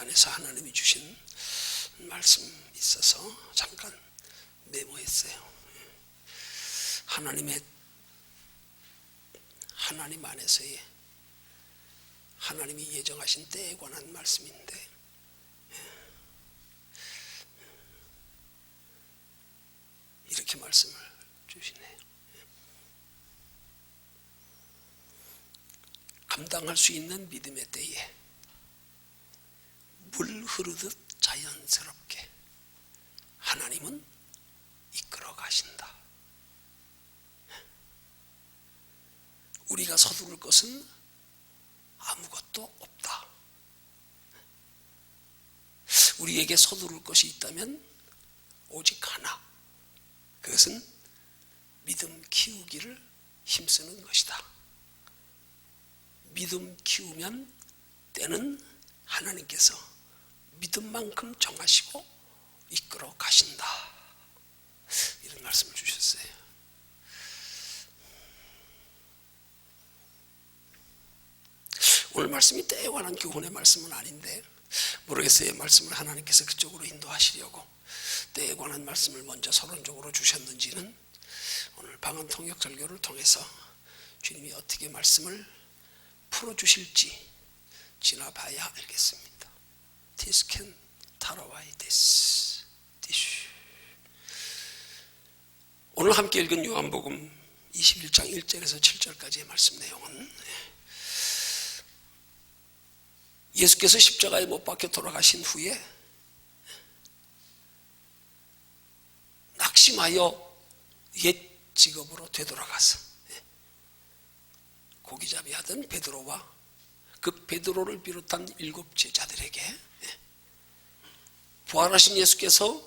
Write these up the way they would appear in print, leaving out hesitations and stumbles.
안에서 하나님이 주신 말씀 있어서 잠깐 메모했어요. 하나님 안에서의 하나님이 예정하신 때에 관한 말씀인데, 이렇게 말씀을 주시네요. 감당할 수 있는 믿음의 때에 물 흐르듯 자연스럽게 하나님은 이끌어 가신다. 우리가 서두를 것은 아무것도 없다. 우리에게 서두를 것이 있다면 오직 하나, 그것은 믿음 키우기를 힘쓰는 것이다. 믿음 키우면 때는 하나님께서 믿음만큼 정하시고 이끌어 가신다. 이런 말씀을 주셨어요. 오늘 말씀이 때에 관한 교훈의 말씀은 아닌데 모르겠어요. 말씀을 하나님께서 그쪽으로 인도하시려고 때에 관한 말씀을 먼저 서론적으로 주셨는지는 오늘 방언통역 설교를 통해서 주님이 어떻게 말씀을 풀어주실지 지나봐야 알겠습니다. 디스켄 타라와이 데스 디슈. 오늘 함께 읽은 요한복음 21장 1절에서 7절까지의 말씀 내용은 예수께서 십자가에 못 박혀 돌아가신 후에 낙심하여 옛 직업으로 되돌아가서 고기잡이 하던 베드로와 그 베드로를 비롯한 7 제자들에게 부활하신 예수께서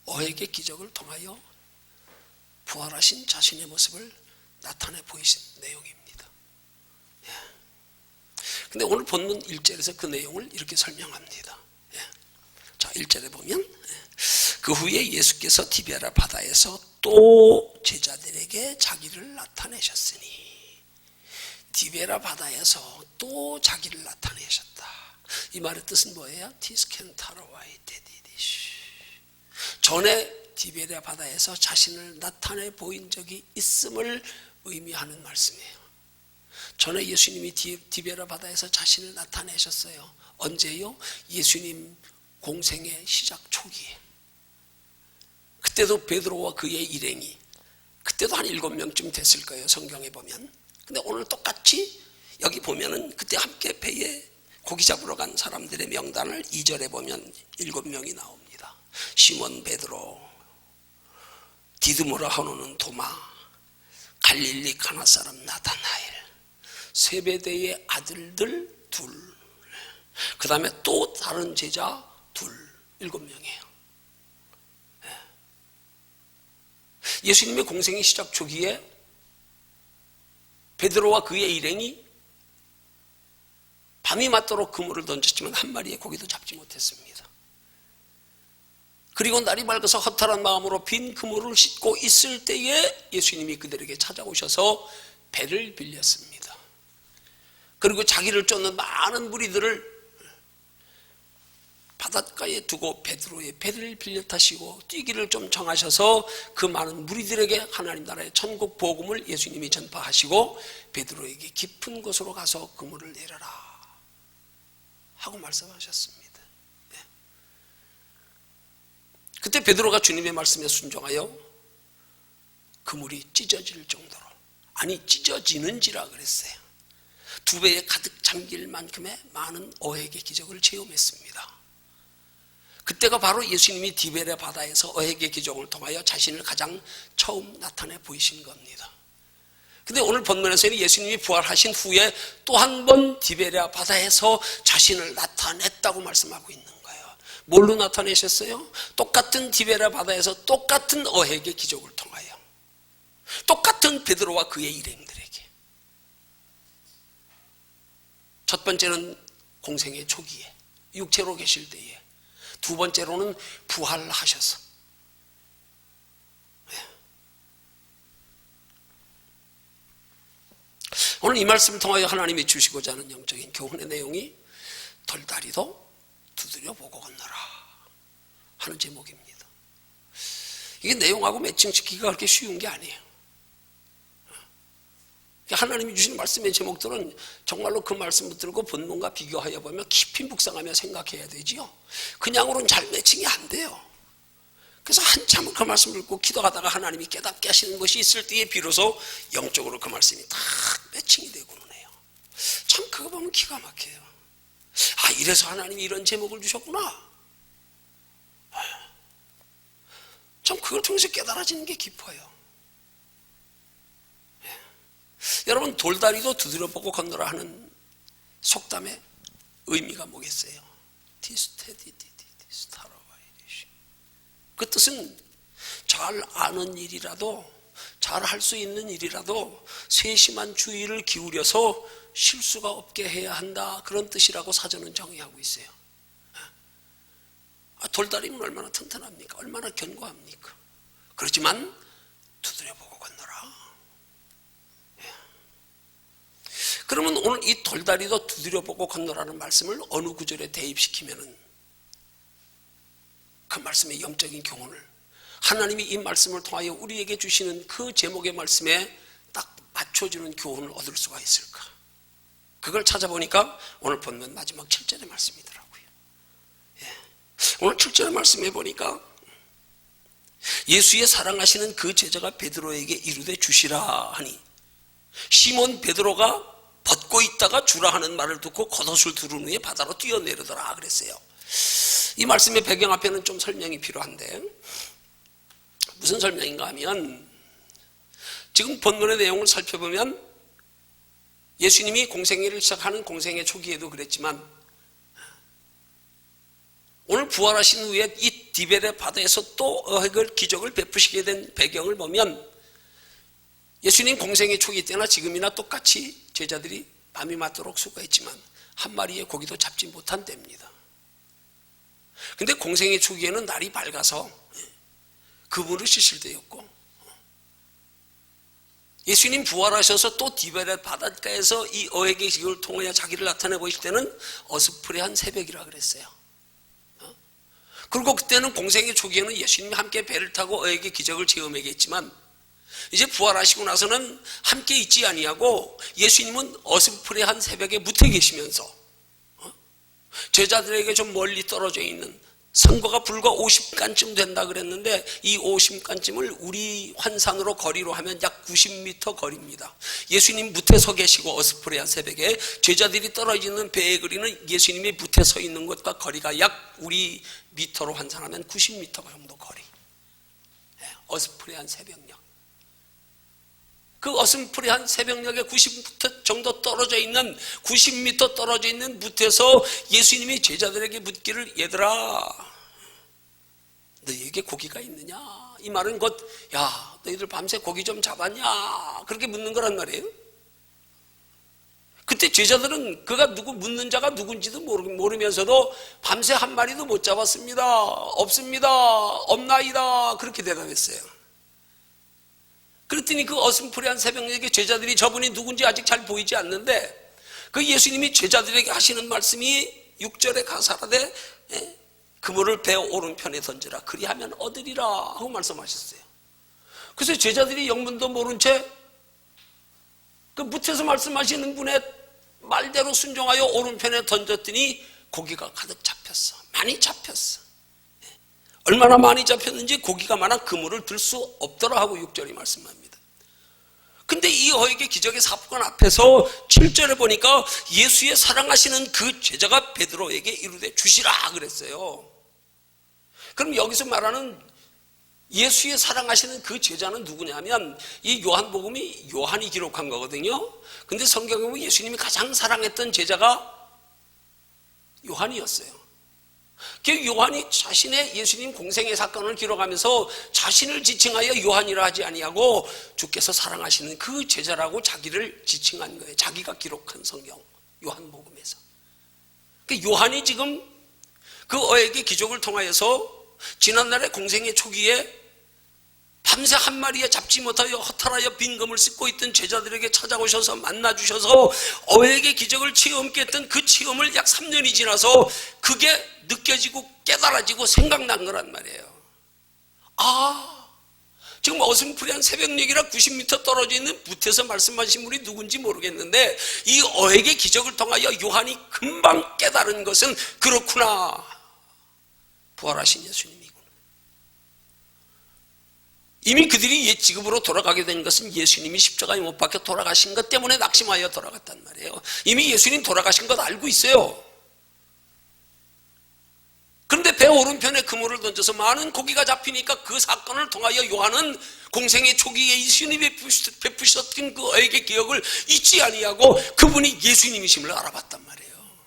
어에게 기적을 통하여 부활하신 자신의 모습을 나타내 보이신 내용입니다. 근데 오늘 본문 1절에서 그 내용을 이렇게 설명합니다. 자, 1절에 보면 그 후에 예수께서 디베라 바다에서 또 제자들에게 자기를 나타내셨으니, 디베라 바다에서 또 자기를 나타내셨다. 이 말의 뜻은 뭐예요? 티스켄 타로와이 데디디시. 전에 디베라 바다에서 자신을 나타내 보인 적이 있음을 의미하는 말씀이에요. 전에 예수님이 디베라 바다에서 자신을 나타내셨어요. 언제요? 예수님 공생의 시작 초기에. 그때도 베드로와 그의 일행이, 그때도 한 7명쯤 됐을 거예요, 성경에 보면. 근데 오늘 똑같이 여기 보면은 그때 함께 배에 고기 잡으러 간 사람들의 명단을 2절에 보면 7명이 나옵니다. 시몬 베드로, 디드모라 하노는 도마, 갈릴리 가나 사람 나다나엘, 세베대의 아들들 2, 그 다음에 또 다른 제자 2, 7명이에요. 예수님의 공생의 시작 초기에 베드로와 그의 일행이 밤이 맞도록 그물을 던졌지만 한 마리의 고기도 잡지 못했습니다. 그리고 날이 밝아서 허탈한 마음으로 빈 그물을 싣고 있을 때에 예수님이 그들에게 찾아오셔서 배를 빌렸습니다. 그리고 자기를 쫓는 많은 무리들을 바닷가에 두고 베드로의 배를 빌려 타시고 뛰기를 좀 정하셔서 그 많은 무리들에게 하나님 나라의 천국 복음을 예수님이 전파하시고 베드로에게 깊은 곳으로 가서 그물을 내려라 하고 말씀하셨습니다. 그때 베드로가 주님의 말씀에 순종하여 그물이 찢어질 정도로, 아니 찢어지는지라 그랬어요. 2배에 가득 잠길 만큼의 많은 어획의 기적을 체험했습니다. 그때가 바로 예수님이 디베레 바다에서 어획의 기적을 통하여 자신을 가장 처음 나타내 보이신 겁니다. 근데 오늘 본문에서는 예수님이 부활하신 후에 또 한 번 디베레 바다에서 자신을 나타냈다고 말씀하고 있는 거예요. 뭘로 나타내셨어요? 똑같은 디베레 바다에서 똑같은 어획의 기적을 통하여, 똑같은 베드로와 그의 일행들에게. 첫 번째는 공생의 초기에 육체로 계실 때에, 2번째로는 부활하셔서. 오늘 이 말씀을 통하여 하나님이 주시고자 하는 영적인 교훈의 내용이 돌다리도 두드려 보고 건너라 하는 제목입니다. 이게 내용하고 매칭시키기가 그렇게 쉬운 게 아니에요. 하나님이 주시는 말씀의 제목들은 정말로 그 말씀 붙들고 본문과 비교하여 보면 깊이 묵상하며 생각해야 되지요. 그냥으로는 잘 매칭이 안 돼요. 그래서 한참을 그 말씀을 읽고 기도하다가 하나님이 깨닫게 하시는 것이 있을 때에 비로소 영적으로 그 말씀이 딱 매칭이 되고는 해요. 참 그거 보면 기가 막혀요. 아, 이래서 하나님이 이런 제목을 주셨구나. 참 그걸 통해서 깨달아지는 게 깊어요. 여러분, 돌다리도 두드려보고 건너라 하는 속담의 의미가 뭐겠어요? 그 뜻은 잘 아는 일이라도, 잘 할 수 있는 일이라도 세심한 주의를 기울여서 실수가 없게 해야 한다, 그런 뜻이라고 사전은 정의하고 있어요. 돌다리면 얼마나 튼튼합니까? 얼마나 견고합니까? 그렇지만 두드려보고 건너라. 그러면 오늘 이 돌다리도 두드려보고 건너라는 말씀을 어느 구절에 대입시키면은 그 말씀의 영적인 교훈을, 하나님이 이 말씀을 통하여 우리에게 주시는 그 제목의 말씀에 딱 맞춰주는 교훈을 얻을 수가 있을까? 그걸 찾아보니까 오늘 본문 마지막 7절의 말씀이더라고요. 오늘 7절의 말씀에 보니까 예수의 사랑하시는 그 제자가 베드로에게 이르되 주시라 하니, 시몬 베드로가 벗고 있다가 주라 하는 말을 듣고 겉옷을 두른 후에 바다로 뛰어내리더라 그랬어요. 이 말씀의 배경 앞에는 좀 설명이 필요한데, 무슨 설명인가 하면, 지금 본문의 내용을 살펴보면 예수님이 공생애를 시작하는 공생애 초기에도 그랬지만 오늘 부활하신 후에 이 디베레 바다에서 또 기적을 베푸시게 된 배경을 보면, 예수님 공생애 초기 때나 지금이나 똑같이 제자들이 밤이 맞도록 수고했지만 한 마리의 고기도 잡지 못한 때입니다. 근데 공생애 초기에는 날이 밝아서 그물을 씻을 때였고, 예수님 부활하셔서 또 디베레 바닷가에서 이 어의 기적을 통하여 자기를 나타내 보이실 때는 어스프레한 새벽이라 그랬어요. 그리고 그때는 공생애 초기에는 예수님이 함께 배를 타고 어에게 기적을 체험하게 했지만, 이제 부활하시고 나서는 함께 있지 아니하고 예수님은 어스프레한 새벽에 묻혀 계시면서 제자들에게 좀 멀리 떨어져 있는, 상거가 불과 50간쯤 된다 그랬는데 이 50간쯤을 우리 환산으로 거리로 하면 약 90m 거리입니다. 예수님 묻혀 서 계시고 어스프레한 새벽에 제자들이 떨어져 있는 배의 거리는 예수님이 묻혀 서 있는 것과 거리가 약 우리 미터로 환산하면 90m 정도 거리. 어스프레한 새벽녘. 그 어스프레한 새벽녘에 90m 정도 떨어져 있는, 90m 떨어져 있는 묻혀서 예수님이 제자들에게 묻기를, 얘들아 너희에게 고기가 있느냐? 이 말은 곧, 야 너희들 밤새 고기 좀 잡았냐? 그렇게 묻는 거란 말이에요. 그때 제자들은 그가 묻는 자가 누군지도 모르면서도 밤새 한 마리도 못 잡았습니다, 없습니다, 없나이다, 그렇게 대답했어요. 그랬더니 그 어슴푸레한 새벽녘에 제자들이 저분이 누군지 아직 잘 보이지 않는데, 그 예수님이 제자들에게 하시는 말씀이 6절에 가사라되 그물을 배 오른편에 던져라, 그리하면 얻으리라 하고 말씀하셨어요. 그래서 제자들이 영문도 모른 채 그 묻혀서 말씀하시는 분의 말대로 순종하여 오른편에 던졌더니 고기가 가득 잡혔어. 많이 잡혔어. 얼마나 많이 잡혔는지 고기가 많아 그물을 들 수 없더라 하고 6절이 말씀합니다. 근데 이 어에게 기적의 사건 앞에서 7절에 보니까 예수의 사랑하시는 그 제자가 베드로에게 이르되 주시라 그랬어요. 그럼 여기서 말하는 예수의 사랑하시는 그 제자는 누구냐면, 이 요한복음이 요한이 기록한 거거든요. 근데 성경에 보면 예수님이 가장 사랑했던 제자가 요한이었어요. 그 요한이 자신의 예수님 공생의 사건을 기록하면서 자신을 지칭하여 요한이라 하지 아니하고 주께서 사랑하시는 그 제자라고 자기를 지칭한 거예요. 자기가 기록한 성경 요한복음에서. 그 요한이 지금 그 어에게 기적을 통하여서 지난날의 공생의 초기에 밤새 한 마리에 잡지 못하여 허탈하여 빈금을 씻고 있던 제자들에게 찾아오셔서 만나주셔서 어획의 기적을 체험케 했던 그 체험을 약 3년이 지나서 그게 느껴지고 깨달아지고 생각난 거란 말이에요. 지금 어슴푸레한 새벽녘이라 90m 떨어져 있는 붓에서 말씀하신 분이 누군지 모르겠는데 이 어획의 기적을 통하여 요한이 금방 깨달은 것은 그렇구나, 부활하신 예수님이구나. 이미 그들이 옛 지급으로 돌아가게 된 것은 예수님이 십자가에 못 박혀 돌아가신 것 때문에 낙심하여 돌아갔단 말이에요. 이미 예수님 돌아가신 것 알고 있어요. 그런데 배 오른편에 그물을 던져서 많은 고기가 잡히니까 그 사건을 통하여 요한은 공생의 초기에 예수님이 베푸셨던 그 어획의 기억을 잊지 아니하고 그분이 예수님이심을 알아봤단 말이에요.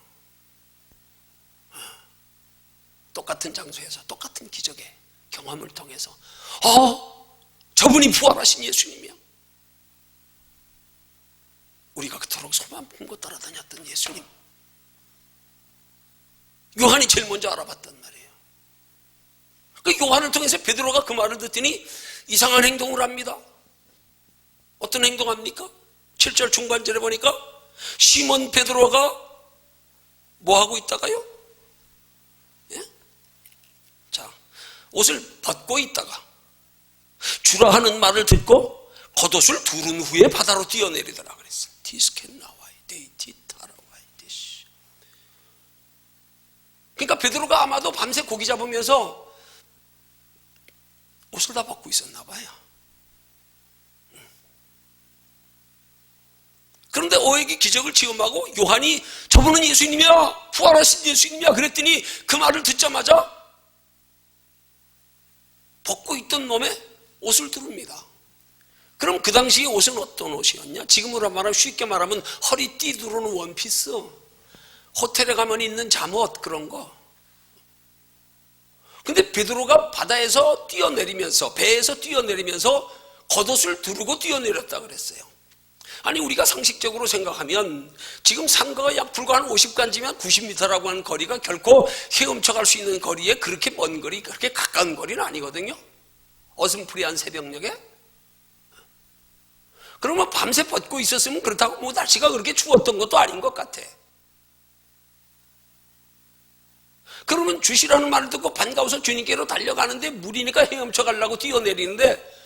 똑같은 장소에서 똑같은 기적의 경험을 통해서 저분이 부활하신 예수님이야. 우리가 그토록 소만 품고 따라다녔던 예수님, 요한이 제일 먼저 알아봤단 말이에요. 그 요한을 통해서 베드로가 그 말을 듣더니 이상한 행동을 합니다. 어떤 행동합니까? 7절 중반절에 보니까 시몬 베드로가 뭐 하고 있다가요? 예? 자, 옷을 벗고 있다가 주라 하는 말을 듣고 겉옷을 두른 후에 바다로 뛰어내리더라 그랬어. 그러니까 베드로가 아마도 밤새 고기 잡으면서 옷을 다 벗고 있었나 봐요. 그런데 어획의 기적을 체험하고 요한이 저분은 예수님이야, 부활하신 예수님이야 그랬더니 그 말을 듣자마자 벗고 있던 놈의 옷을 두릅니다. 그럼 그 당시의 옷은 어떤 옷이었냐? 지금으로 말하면, 쉽게 말하면 허리띠 두르는 원피스, 호텔에 가면 있는 잠옷, 그런 거. 근데 베드로가 바다에서 뛰어내리면서, 배에서 뛰어내리면서 겉옷을 두르고 뛰어내렸다 그랬어요. 아니, 우리가 상식적으로 생각하면 지금 상거가 약 불과 한 50간지면 90m라고 하는 거리가 결코 헤엄쳐 갈 수 있는 거리에 그렇게 먼 거리, 그렇게 가까운 거리는 아니거든요. 어슴푸레한 새벽녘에. 그러면 밤새 벗고 있었으면 그렇다고 뭐 날씨가 그렇게 추웠던 것도 아닌 것 같아. 그러면 주시라는 말을 듣고 반가워서 주님께로 달려가는데 물이니까 헤엄쳐 가려고 뛰어내리는데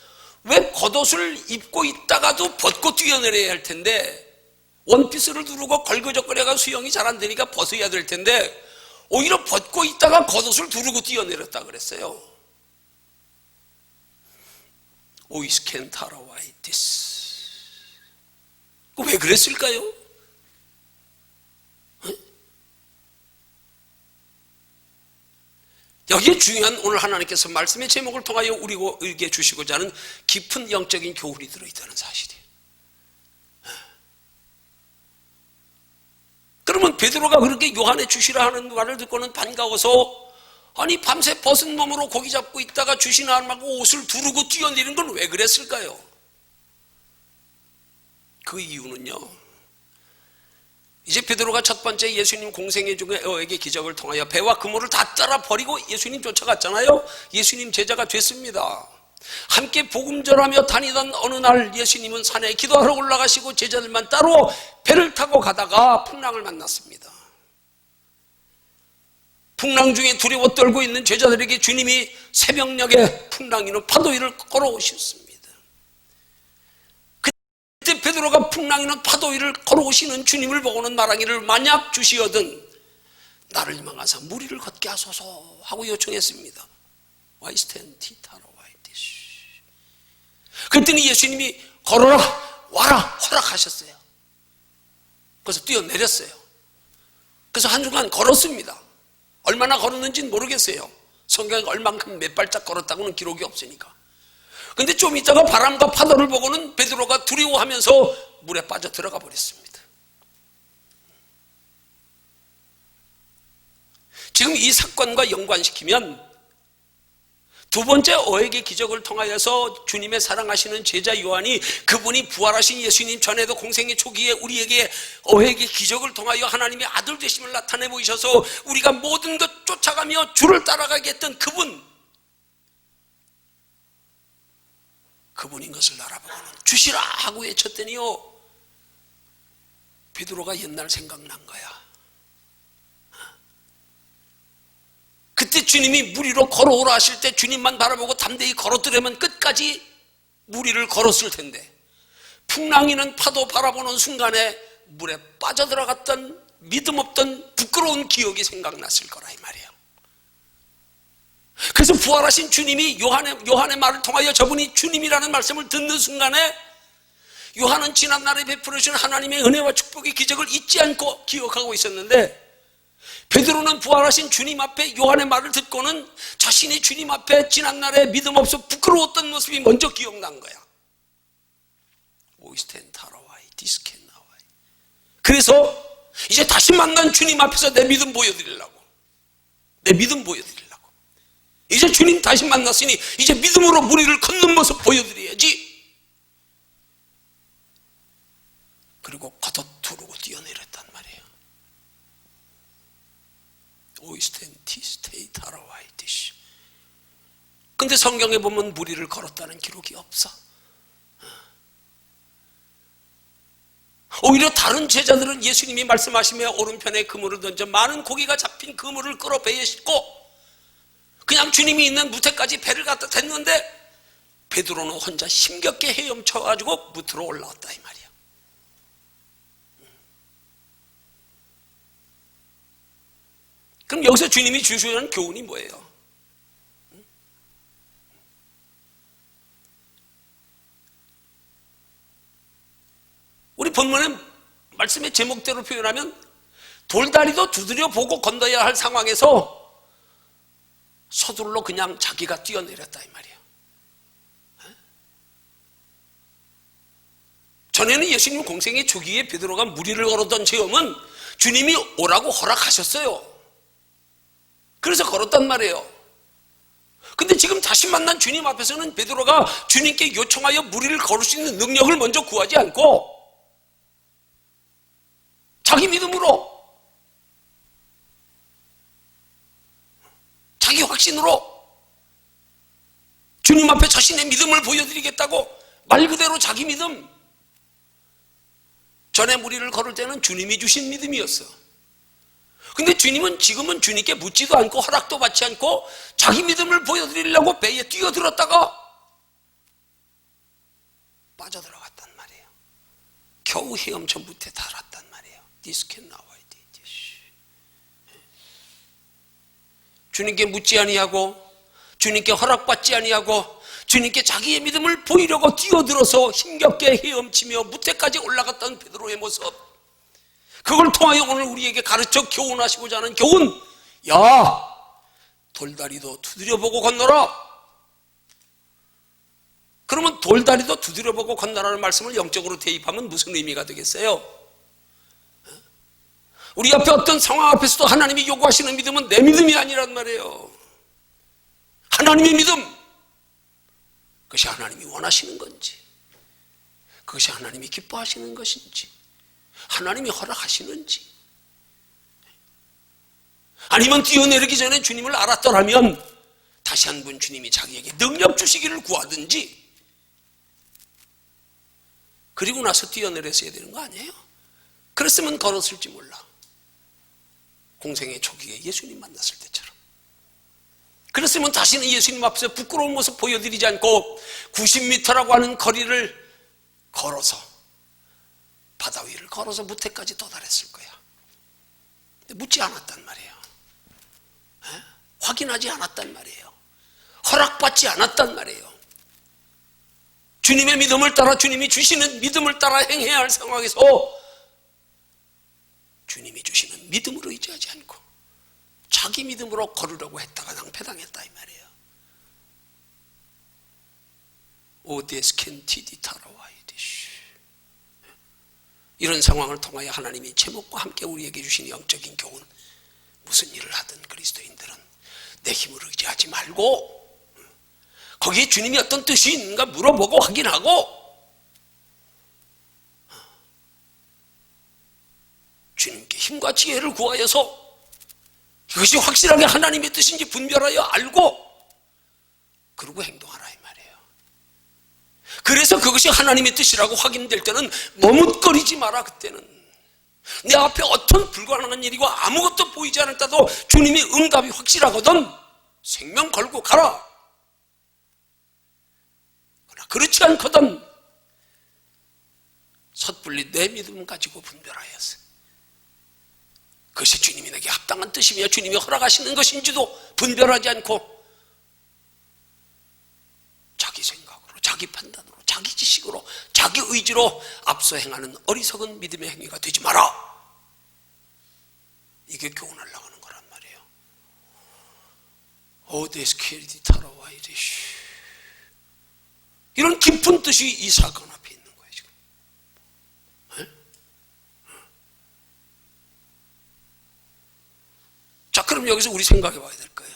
왜 겉옷을 입고 있다가도 벗고 뛰어내려야 할 텐데, 원피스를 두르고 걸그적거려가 수영이 잘 안 되니까 벗어야 될 텐데 오히려 벗고 있다가 겉옷을 두르고 뛰어내렸다 그랬어요. 오이스켄타라와이티스. 왜 그랬을까요? 여기에 중요한, 오늘 하나님께서 말씀의 제목을 통하여 우리에게 주시고자 하는 깊은 영적인 교훈이 들어있다는 사실이에요. 그러면 베드로가 그렇게 요한의 주시라 하는 말을 듣고는 반가워서, 아니 밤새 벗은 몸으로 고기 잡고 있다가 주시나 말고 옷을 두르고 뛰어내린 건 왜 그랬을까요? 그 이유는요, 이제 베드로가 첫 번째 예수님 공생애 중에 어획의 기적을 통하여 배와 그물을 다 따라 버리고 예수님 쫓아갔잖아요. 예수님 제자가 됐습니다. 함께 복음 전하며 다니던 어느 날 예수님은 산에 기도하러 올라가시고 제자들만 따로 배를 타고 가다가 풍랑을 만났습니다. 풍랑 중에 두려워 떨고 있는 제자들에게 주님이 새벽녘에 풍랑 이는 파도 위를 걸어오셨습니다. 그때 베드로가 풍랑 이는 파도 위를 걸어오시는 주님을 보고는 말하기를, 만약 주시거든 나를 희망하사 물 위를 걷게 하소서 하고 요청했습니다. 그랬더니 예수님이 걸어라, 와라 허락하셨어요. 그래서 뛰어내렸어요. 그래서 한순간 걸었습니다. 얼마나 걸었는지는 모르겠어요. 성경에 얼만큼 몇 발짝 걸었다고는 기록이 없으니까. 근데 좀 있다가 바람과 파도를 보고는 베드로가 두려워하면서 물에 빠져 들어가 버렸습니다. 지금 이 사건과 연관시키면 두 번째 어획의 기적을 통하여서 주님의 사랑하시는 제자 요한이, 그분이 부활하신 예수님 전에도 공생의 초기에 우리에게 어획의 기적을 통하여 하나님의 아들 되심을 나타내 보이셔서 우리가 모든 것 쫓아가며 주를 따라가게 했던 그분, 그분인 것을 알아보고는 주시라 하고 외쳤더니요, 베드로가 옛날 생각난 거야. 그때 주님이 물 위로 걸어오라 하실 때 주님만 바라보고 담대히 걸었더라면 끝까지 물 위를 걸었을 텐데, 풍랑이는 파도 바라보는 순간에 물에 빠져들어갔던 믿음 없던 부끄러운 기억이 생각났을 거라 이 말이에요. 그래서 부활하신 주님이 요한의 말을 통하여 저분이 주님이라는 말씀을 듣는 순간에 요한은 지난날에 베풀어 주신 하나님의 은혜와 축복의 기적을 잊지 않고 기억하고 있었는데, 베드로는 부활하신 주님 앞에 요한의 말을 듣고는 자신이 주님 앞에 지난날에 믿음 없어 부끄러웠던 모습이 먼저 기억난 거야. 오이스텐 타라와이 디스켄 나와이. 그래서 이제 다시 만난 주님 앞에서 내 믿음 보여드리려고, 이제 주님 다시 만났으니 이제 믿음으로 물 위를 걷는 모습 보여드려야지. 그리고 걷어투르고 뛰어내렸단 말이에요. 오이스텐 티스테이 타라와이 디시. 근데 성경에 보면 물 위를 걸었다는 기록이 없어. 오히려 다른 제자들은 예수님이 말씀하시며 오른편에 그물을 던져 많은 고기가 잡힌 그물을 끌어 배에 싣고 그냥 주님이 있는 무태까지 배를 갖다 댔는데, 베드로는 혼자 힘겹게 헤엄쳐가지고 무트로 올라왔다 이 말이야. 그럼 여기서 주님이 주시는 교훈이 뭐예요? 우리 본문의 말씀의 제목대로 표현하면 돌다리도 두드려 보고 건너야 할 상황에서 서둘러 그냥 자기가 뛰어내렸다 이 말이에요. 전에는 예수님 공생의 초기에 베드로가 물 위를 걸었던 체험은 주님이 오라고 허락하셨어요. 그래서 걸었단 말이에요. 근데 지금 다시 만난 주님 앞에서는 베드로가 주님께 요청하여 물 위를 걸을 수 있는 능력을 먼저 구하지 않고 자기 믿음으로, 자기 확신으로 주님 앞에 자신의 믿음을 보여드리겠다고 말 그대로 자기 믿음. 전에 물 위를 걸을 때는 주님이 주신 믿음이었어. 근데 주님은 지금은 주님께 묻지도 않고 허락도 받지 않고 자기 믿음을 보여드리려고 배에 뛰어들었다가 빠져들어갔단 말이에요. 겨우 헤엄쳐 무태 달았단 말이에요. 디스켄 나와야 돼. 주님께 묻지 아니하고 주님께 허락받지 아니하고 주님께 자기의 믿음을 보이려고 뛰어들어서 힘겹게 헤엄치며 무태까지 올라갔던 베드로의 모습, 그걸 통하여 오늘 우리에게 가르쳐 교훈하시고자 하는 교훈. 야, 돌다리도 두드려보고 건너라. 그러면 돌다리도 두드려보고 건너라는 말씀을 영적으로 대입하면 무슨 의미가 되겠어요? 우리 앞에 어떤 상황 앞에서도 하나님이 요구하시는 믿음은 내 믿음이 아니란 말이에요. 하나님의 믿음, 그것이 하나님이 원하시는 건지, 그것이 하나님이 기뻐하시는 것인지, 하나님이 허락하시는지, 아니면 뛰어내리기 전에 주님을 알았더라면 다시 한 번 주님이 자기에게 능력 주시기를 구하든지, 그리고 나서 뛰어내렸어야 되는 거 아니에요? 그랬으면 걸었을지 몰라. 공생의 초기에 예수님 만났을 때처럼. 그랬으면 다시는 예수님 앞에서 부끄러운 모습 보여드리지 않고 90m라고 하는 거리를 걸어서, 바다 위를 걸어서 무태까지 도달했을 거야. 근데 묻지 않았단 말이에요. 확인하지 않았단 말이에요. 허락받지 않았단 말이에요. 주님의 믿음을 따라, 주님이 주시는 믿음을 따라 행해야 할 상황에서 주님이 주시는 믿음으로 의지하지 않고 자기 믿음으로 걸으려고 했다가 낭패당했다 이 말이에요. 오데스켄티디타라와이디시. 이런 상황을 통하여 하나님이 제목과 함께 우리에게 주신 영적인 교훈, 무슨 일을 하든 그리스도인들은 내 힘으로 의지하지 말고 거기에 주님이 어떤 뜻이 있는가 물어보고 확인하고 주님께 힘과 지혜를 구하여서 이것이 확실하게 하나님의 뜻인지 분별하여 알고 그러고 행동하라 이 말이에요. 그래서 그것이 하나님의 뜻이라고 확인될 때는 머뭇거리지 마라. 그때는 내 앞에 어떤 불가능한 일이고 아무것도 보이지 않을 때도 주님이 응답이 확실하거든 생명 걸고 가라. 그러나 그렇지 않거든 섣불리 내 믿음 가지고 분별하였어. 그것이 주님이 내게 합당한 뜻이며 주님이 허락하시는 것인지도 분별하지 않고 자기 생각으로, 자기 판단으로, 자기 지식으로, 자기 의지로 앞서 행하는 어리석은 믿음의 행위가 되지 마라. 이게 교훈하려고 하는 거란 말이에요. 오데스케리디타라와 이리시, 이런 깊은 뜻이 이 사건 앞에 있는 거예요 지금. 네? 자, 그럼 여기서 우리 생각해 봐야 될 거예요.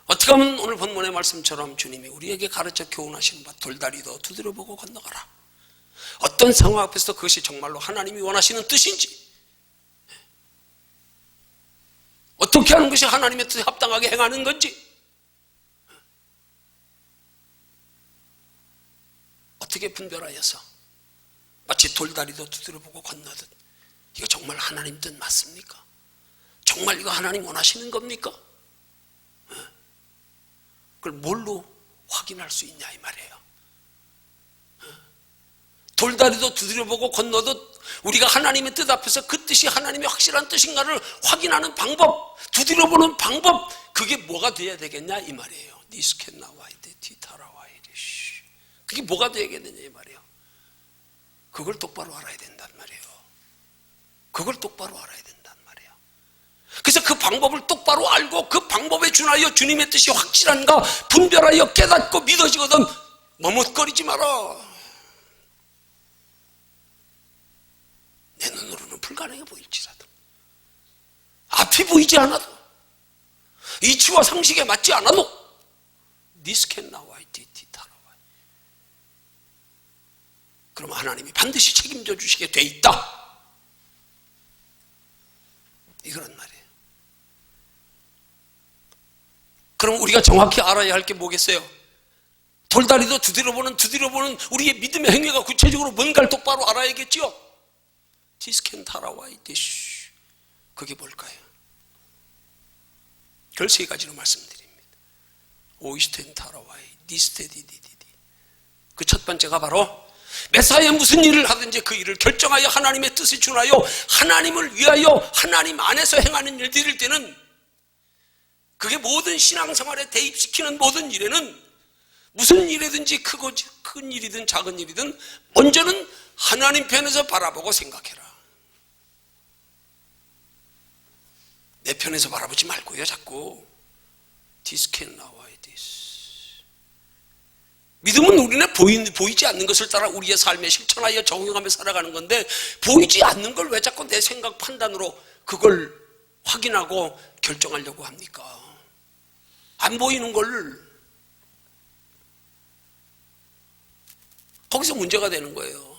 어떻게 하면 오늘 본문의 말씀처럼 주님이 우리에게 가르쳐 교훈하시는 바 돌다리도 두드려보고 건너가라. 어떤 상황 앞에서 그것이 정말로 하나님이 원하시는 뜻인지, 어떻게 하는 것이 하나님의 뜻에 합당하게 행하는 건지, 어떻게 분별하여서 마치 돌다리도 두드려보고 건너듯 이거 정말 하나님 뜻 맞습니까? 정말 이거 하나님 원하시는 겁니까? 그걸 뭘로 확인할 수 있냐 이 말이에요. 돌다리도 두드려보고 건너듯 우리가 하나님의 뜻 앞에서 그 뜻이 하나님의 확실한 뜻인가를 확인하는 방법, 두드려보는 방법, 그게 뭐가 돼야 되겠냐 이 말이에요. 니스켄나와이데 티타라와이데시, 그게 뭐가 되겠느냐 이 말이에요. 그걸 똑바로 알아야 된단 말이에요. 그걸 똑바로 알아야 된단 말이에요. 그래서 그 방법을 똑바로 알고 그 방법에 준하여 주님의 뜻이 확실한가 분별하여 깨닫고 믿어지거든 머뭇거리지 마라. 내 눈으로는 불가능해 보일지라도, 앞이 보이지 않아도, 이치와 상식에 맞지 않아도 니스켄나와이티티타라와, 그럼 하나님이 반드시 책임져 주시게 돼 있다, 이거란 말이에요. 그럼 우리가 정확히 알아야 할 게 뭐겠어요? 돌다리도 두드려보는 우리의 믿음의 행위가 구체적으로 뭔가를 똑바로 알아야겠지요. 디스켄타라와이데시, 그게 뭘까요? 그걸 세 가지로 말씀드립니다. 오이스텐타라와이 니스테디디디디, 그 첫 번째가 바로 메사에 무슨 일을 하든지 그 일을 결정하여 하나님의 뜻에 준하여 하나님을 위하여 하나님 안에서 행하는 일들일 때는, 그게 모든 신앙생활에 대입시키는 모든 일에는 무슨 일이든지 크고 큰 일이든 작은 일이든 먼저는 하나님 편에서 바라보고 생각해라. 내 편에서 바라보지 말고요, 자꾸. 디스켄나와이디스. 믿음은 우리는 보이지 않는 것을 따라 우리의 삶에 실천하여 적용하며 살아가는 건데, 보이지 않는 걸 왜 자꾸 내 생각 판단으로 그걸 확인하고 결정하려고 합니까? 안 보이는 걸. 거기서 문제가 되는 거예요.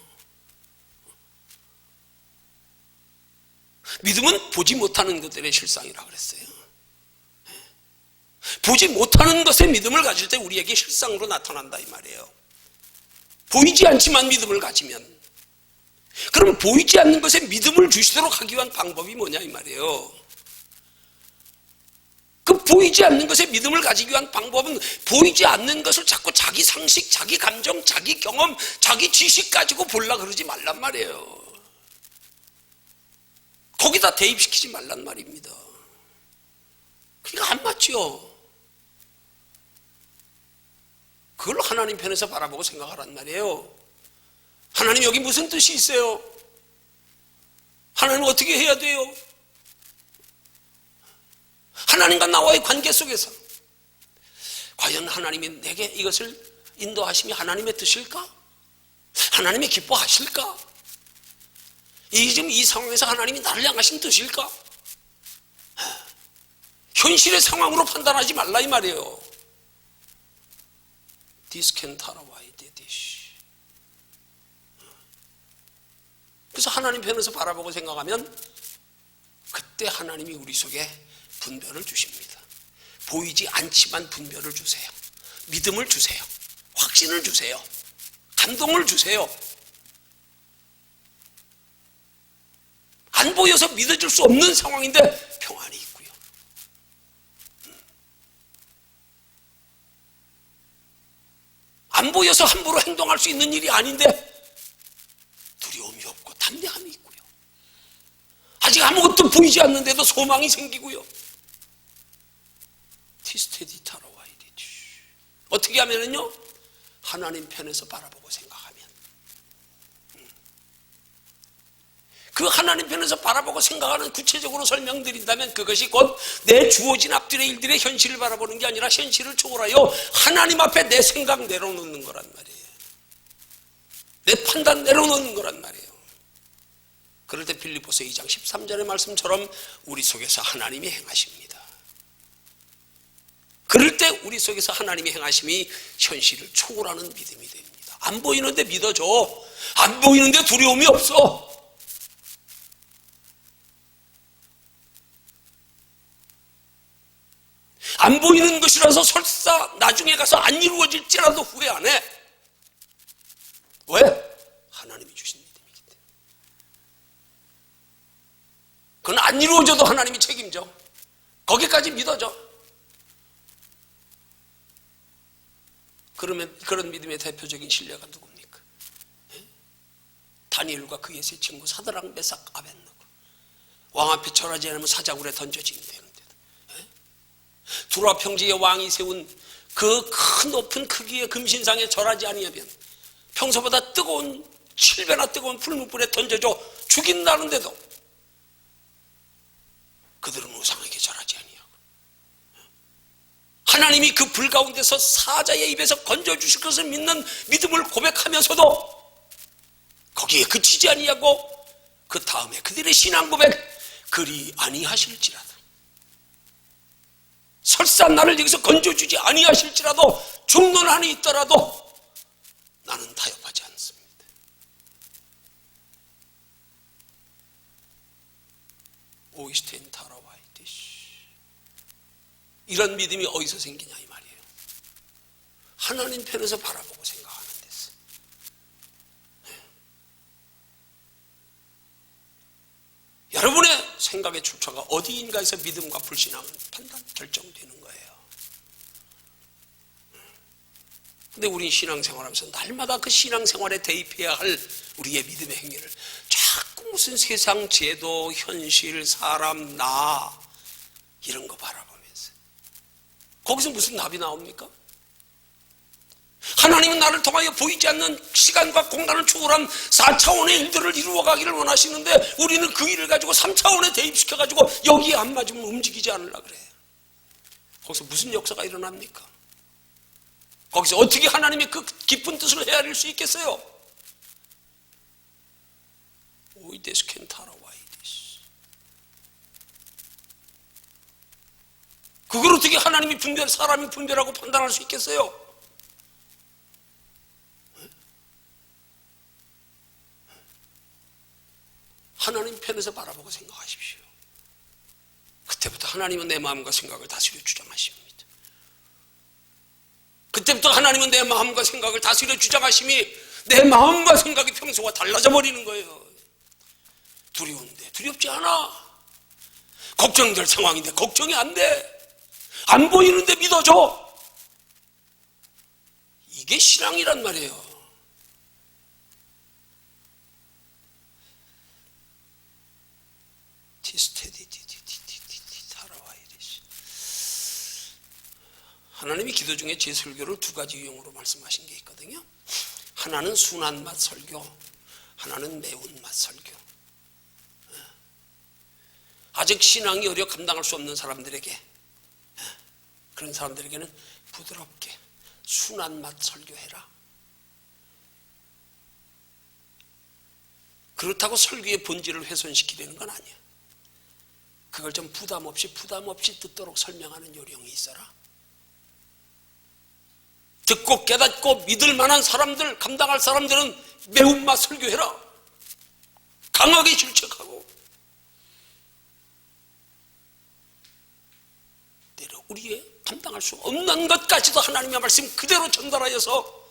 믿음은 보지 못하는 것들의 실상이라고 그랬어요. 보지 못하는 것에 믿음을 가질 때 우리에게 실상으로 나타난다 이 말이에요. 보이지 않지만 믿음을 가지면, 그럼 보이지 않는 것에 믿음을 주시도록 하기 위한 방법이 뭐냐 이 말이에요. 그 보이지 않는 것에 믿음을 가지기 위한 방법은 보이지 않는 것을 자꾸 자기 상식, 자기 감정, 자기 경험, 자기 지식 가지고 보려고 그러지 말란 말이에요. 거기다 대입시키지 말란 말입니다. 그러니까 안 맞죠. 그걸 하나님 편에서 바라보고 생각하란 말이에요. 하나님 여기 무슨 뜻이 있어요? 하나님 어떻게 해야 돼요? 하나님과 나와의 관계 속에서 과연 하나님이 내게 이것을 인도하심이 하나님의 뜻일까? 하나님이 기뻐하실까? 지금 이 상황에서 하나님이 나를 향하신 뜻일까? 현실의 상황으로 판단하지 말라 이 말이에요. 디스켄타라와이데디시. 그래서 하나님 편에서 바라보고 생각하면 그때 하나님이 우리 속에 분별을 주십니다. 보이지 않지만 분별을 주세요. 믿음을 주세요. 확신을 주세요. 감동을 주세요. 안 보여서 믿어질 수 없는 상황인데 평안이 있고요. 안 보여서 함부로 행동할 수 있는 일이 아닌데 두려움이 없고 담대함이 있고요. 아직 아무것도 보이지 않는데도 소망이 생기고요. 티스테디타로와이디지. 어떻게 하면은요? 하나님 편에서 바라보고 생각하면, 그 하나님 편에서 바라보고 생각하는 구체적으로 설명드린다면 그것이 곧 내 주어진 앞뒤의 일들의 현실을 바라보는 게 아니라 현실을 초월하여 하나님 앞에 내 생각 내려놓는 거란 말이에요. 내 판단 내려놓는 거란 말이에요. 그럴 때 빌립보서 2장 13절의 말씀처럼 우리 속에서 하나님이 행하십니다. 그럴 때 우리 속에서 하나님의 행하심이 현실을 초월하는 믿음이 됩니다. 안 보이는데 믿어줘. 안 보이는데 두려움이 없어. 안 보이는 것이라서 설사 나중에 가서 안 이루어질지라도 후회 안 해. 왜? 하나님이 주신 믿음이기 때문에. 그건 안 이루어져도 하나님이 책임져. 거기까지 믿어줘. 그러면 그런 믿음의 대표적인 신뢰가 누굽니까? 다니엘과 그의 세 친구 사드락, 메삭, 아벳느고. 왕 앞에 절하지 않으면 사자굴에 던져지면 되는데도, 두로와 평지의 왕이 세운 그 큰 높은 크기의 금신상에 절하지 아니하면 평소보다 뜨거운 7배나 뜨거운 풀무불에 던져줘 죽인다는데도 그들은 우상에게 절하지 아니하고, 하나님이 그 불 가운데서 사자의 입에서 건져주실 것을 믿는 믿음을 고백하면서도 거기에 그치지 아니하고 그 다음에 그들의 신앙 고백, 그리 아니하실지라도, 설사 나를 여기서 건져주지 아니하실지라도 죽는 한이 있더라도 나는 타협하지 않습니다. 오이스텐 타라와이디시. 이런 믿음이 어디서 생기냐 이 말이에요. 하나님 편에서 바라보고 생각하는 데서. 여러분의 생각의 출처가 어디인가에서 믿음과 불신앙은 판단, 결정되는 거예요. 근데 우린 신앙생활하면서 날마다 그 신앙생활에 대입해야 할 우리의 믿음의 행위를 자꾸 무슨 세상 제도, 현실, 사람, 나 이런 거 바라보면서 거기서 무슨 답이 나옵니까? 하나님은 나를 통하여 보이지 않는 시간과 공간을 초월한 4차원의 일들을 이루어가기를 원하시는데 우리는 그 일을 가지고 3차원에 대입시켜가지고 여기에 안 맞으면 움직이지 않으려고 그래. 거기서 무슨 역사가 일어납니까? 거기서 어떻게 하나님의 그 깊은 뜻을 헤아릴 수 있겠어요? 오이데스 켄타라와이데스. 그걸 어떻게 하나님이 사람이 분별하고 판단할 수 있겠어요? 하나님 편에서 바라보고 생각하십시오. 그때부터 하나님은 내 마음과 생각을 다스려 주장하십니다. 그때부터 하나님은 내 마음과 생각을 다스려 주장하심이 내 마음과 생각이 평소와 달라져 버리는 거예요. 두려운데 두렵지 않아. 걱정될 상황인데 걱정이 안 돼. 안 보이는데 믿어줘. 이게 신앙이란 말이에요. 하나님이 기도 중에 제 설교를 두 가지 유형으로 말씀하신 게 있거든요. 하나는 순한 맛 설교, 하나는 매운 맛 설교. 아직 신앙이 어려 감당할 수 없는 사람들에게, 그런 사람들에게는 부드럽게 순한 맛 설교해라. 그렇다고 설교의 본질을 훼손시키려는 건 아니야. 그걸 좀 부담 없이 듣도록 설명하는 요령이 있어라. 듣고 깨닫고 믿을 만한 사람들, 감당할 사람들은 매운맛 설교해라. 강하게 질책하고. 때로 우리의 감당할 수 없는 것까지도 하나님의 말씀 그대로 전달하여서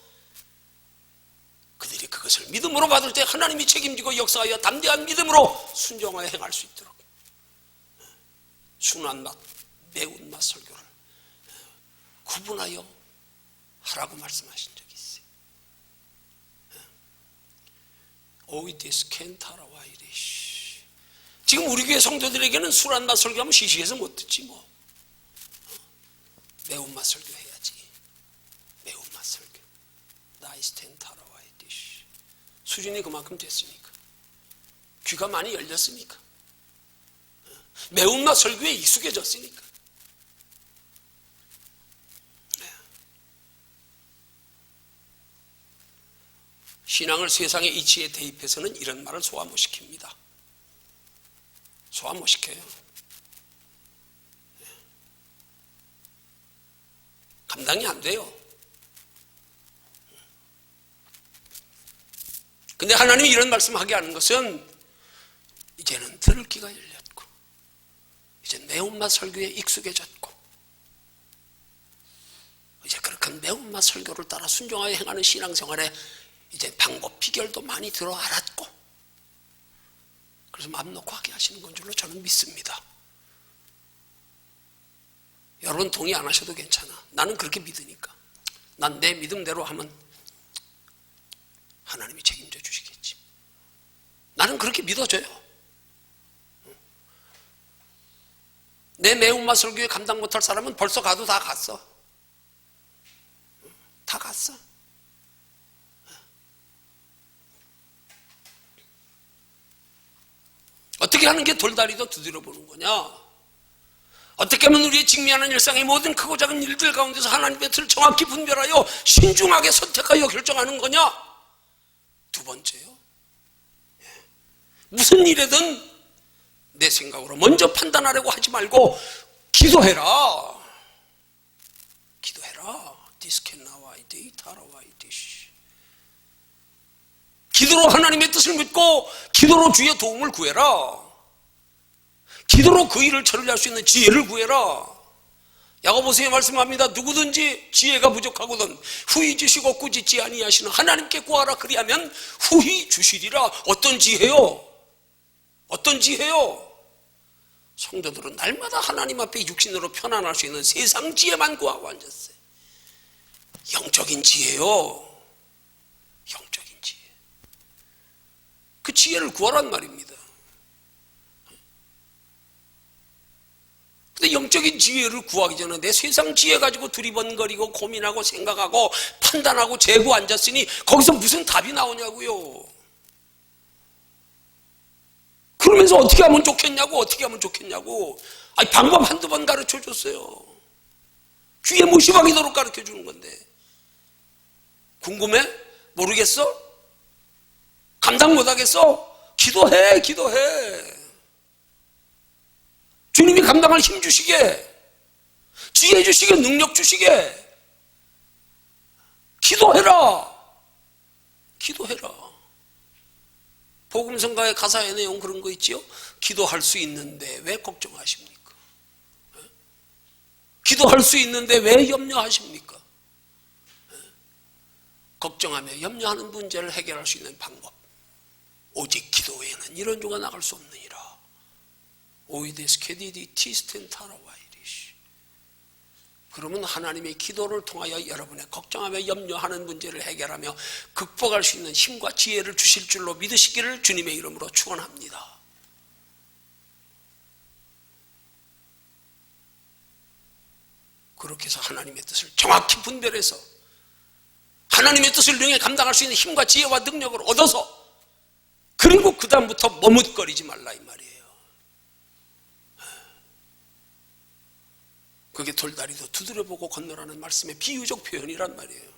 것을 믿음으로 받을 때 하나님이 책임지고 역사하여 담대한 믿음으로 순종하여 행할 수 있도록 순한 맛, 매운맛 설교를 구분하여 하라고 말씀하신 적이 있어요. 오이디스 켄타라와 이리시. 지금 우리 교회 성도들에게는 술한 맛 설교하면 시시해서 못 듣지 뭐. 매운맛 설교 해야지. 매운맛 설교. 나이스 켄타라와 이리시. 수준이 그만큼 됐으니까. 귀가 많이 열렸으니까. 매운맛 설교에 익숙해졌으니까. 신앙을 세상의 이치에 대입해서는 이런 말을 소화 못 시킵니다. 소화 못 시켜요. 감당이 안 돼요. 근데 하나님이 이런 말씀하게 하는 것은 이제는 들을 귀가 열렸고 이제 매운맛 설교에 익숙해졌고 이제 그렇게 매운맛 설교를 따라 순종하여 행하는 신앙생활에 이제 방법 비결도 많이 들어 알았고 그래서 마음 놓고 하게 하시는 건 줄로 저는 믿습니다. 여러분 동의 안 하셔도 괜찮아. 나는 그렇게 믿으니까. 난 내 믿음대로 하면 하나님이 책임져 주시겠지. 나는 그렇게 믿어져요. 내 매운맛 설교에 감당 못할 사람은 벌써 가도 다 갔어. 다 갔어. 어떻게 하는 게 돌다리도 두드려 보는 거냐? 어떻게 하면 우리의 직면하는 일상의 모든 크고 작은 일들 가운데서 하나님의 뜻을 정확히 분별하여 신중하게 선택하여 결정하는 거냐? 두 번째요. 무슨 일이든 내 생각으로 먼저 판단하려고 하지 말고 기도해라. 기도해라. 기도로 하나님의 뜻을 믿고 기도로 주의 도움을 구해라. 기도로 그 일을 처리할 수 있는 지혜를 구해라. 야고보서에 말씀합니다. 누구든지 지혜가 부족하거든 후히 주시고 꾸짖지 아니하시는 하나님께 구하라. 그리하면 후히 주시리라. 어떤 지혜요? 어떤 지혜요? 성도들은 날마다 하나님 앞에 육신으로 편안할 수 있는 세상 지혜만 구하고 앉았어요. 영적인 지혜요. 영적인 지혜. 그 지혜를 구하란 말입니다. 근데 영적인 지혜를 구하기 전에 내 세상 지혜 가지고 두리번거리고 고민하고 생각하고 판단하고 재고 앉았으니 거기서 무슨 답이 나오냐고요. 그러면서 어떻게 하면 좋겠냐고, 어떻게 하면 좋겠냐고. 아니, 방법 한두 번 가르쳐 줬어요. 귀에 못이 박이도록 가르쳐 주는 건데. 궁금해? 모르겠어? 감당 못하겠어? 기도해, 기도해. 주님이 감당할 힘 주시게, 지혜 주시게, 능력 주시게. 기도해라. 기도해라. 복음성가의 가사의 내용 그런 거 있지요? 기도할 수 있는데 왜 걱정하십니까? 기도할 수 있는데 왜 염려하십니까? 걱정하며 염려하는 문제를 해결할 수 있는 방법, 오직 기도 외에는 이런 조가 나갈 수 없느니라. 오이데스 케디디 티스텐 타라와이리시. 그러면 하나님의 기도를 통하여 여러분의 걱정하며 염려하는 문제를 해결하며 극복할 수 있는 힘과 지혜를 주실 줄로 믿으시기를 주님의 이름으로 축원합니다. 그렇게 해서 하나님의 뜻을 정확히 분별해서 하나님의 뜻을 능히 감당할 수 있는 힘과 지혜와 능력을 얻어서, 그리고 그 다음부터 머뭇거리지 말라 이 말이에요. 그게 돌다리도 두드려보고 건너라는 말씀의 비유적 표현이란 말이에요.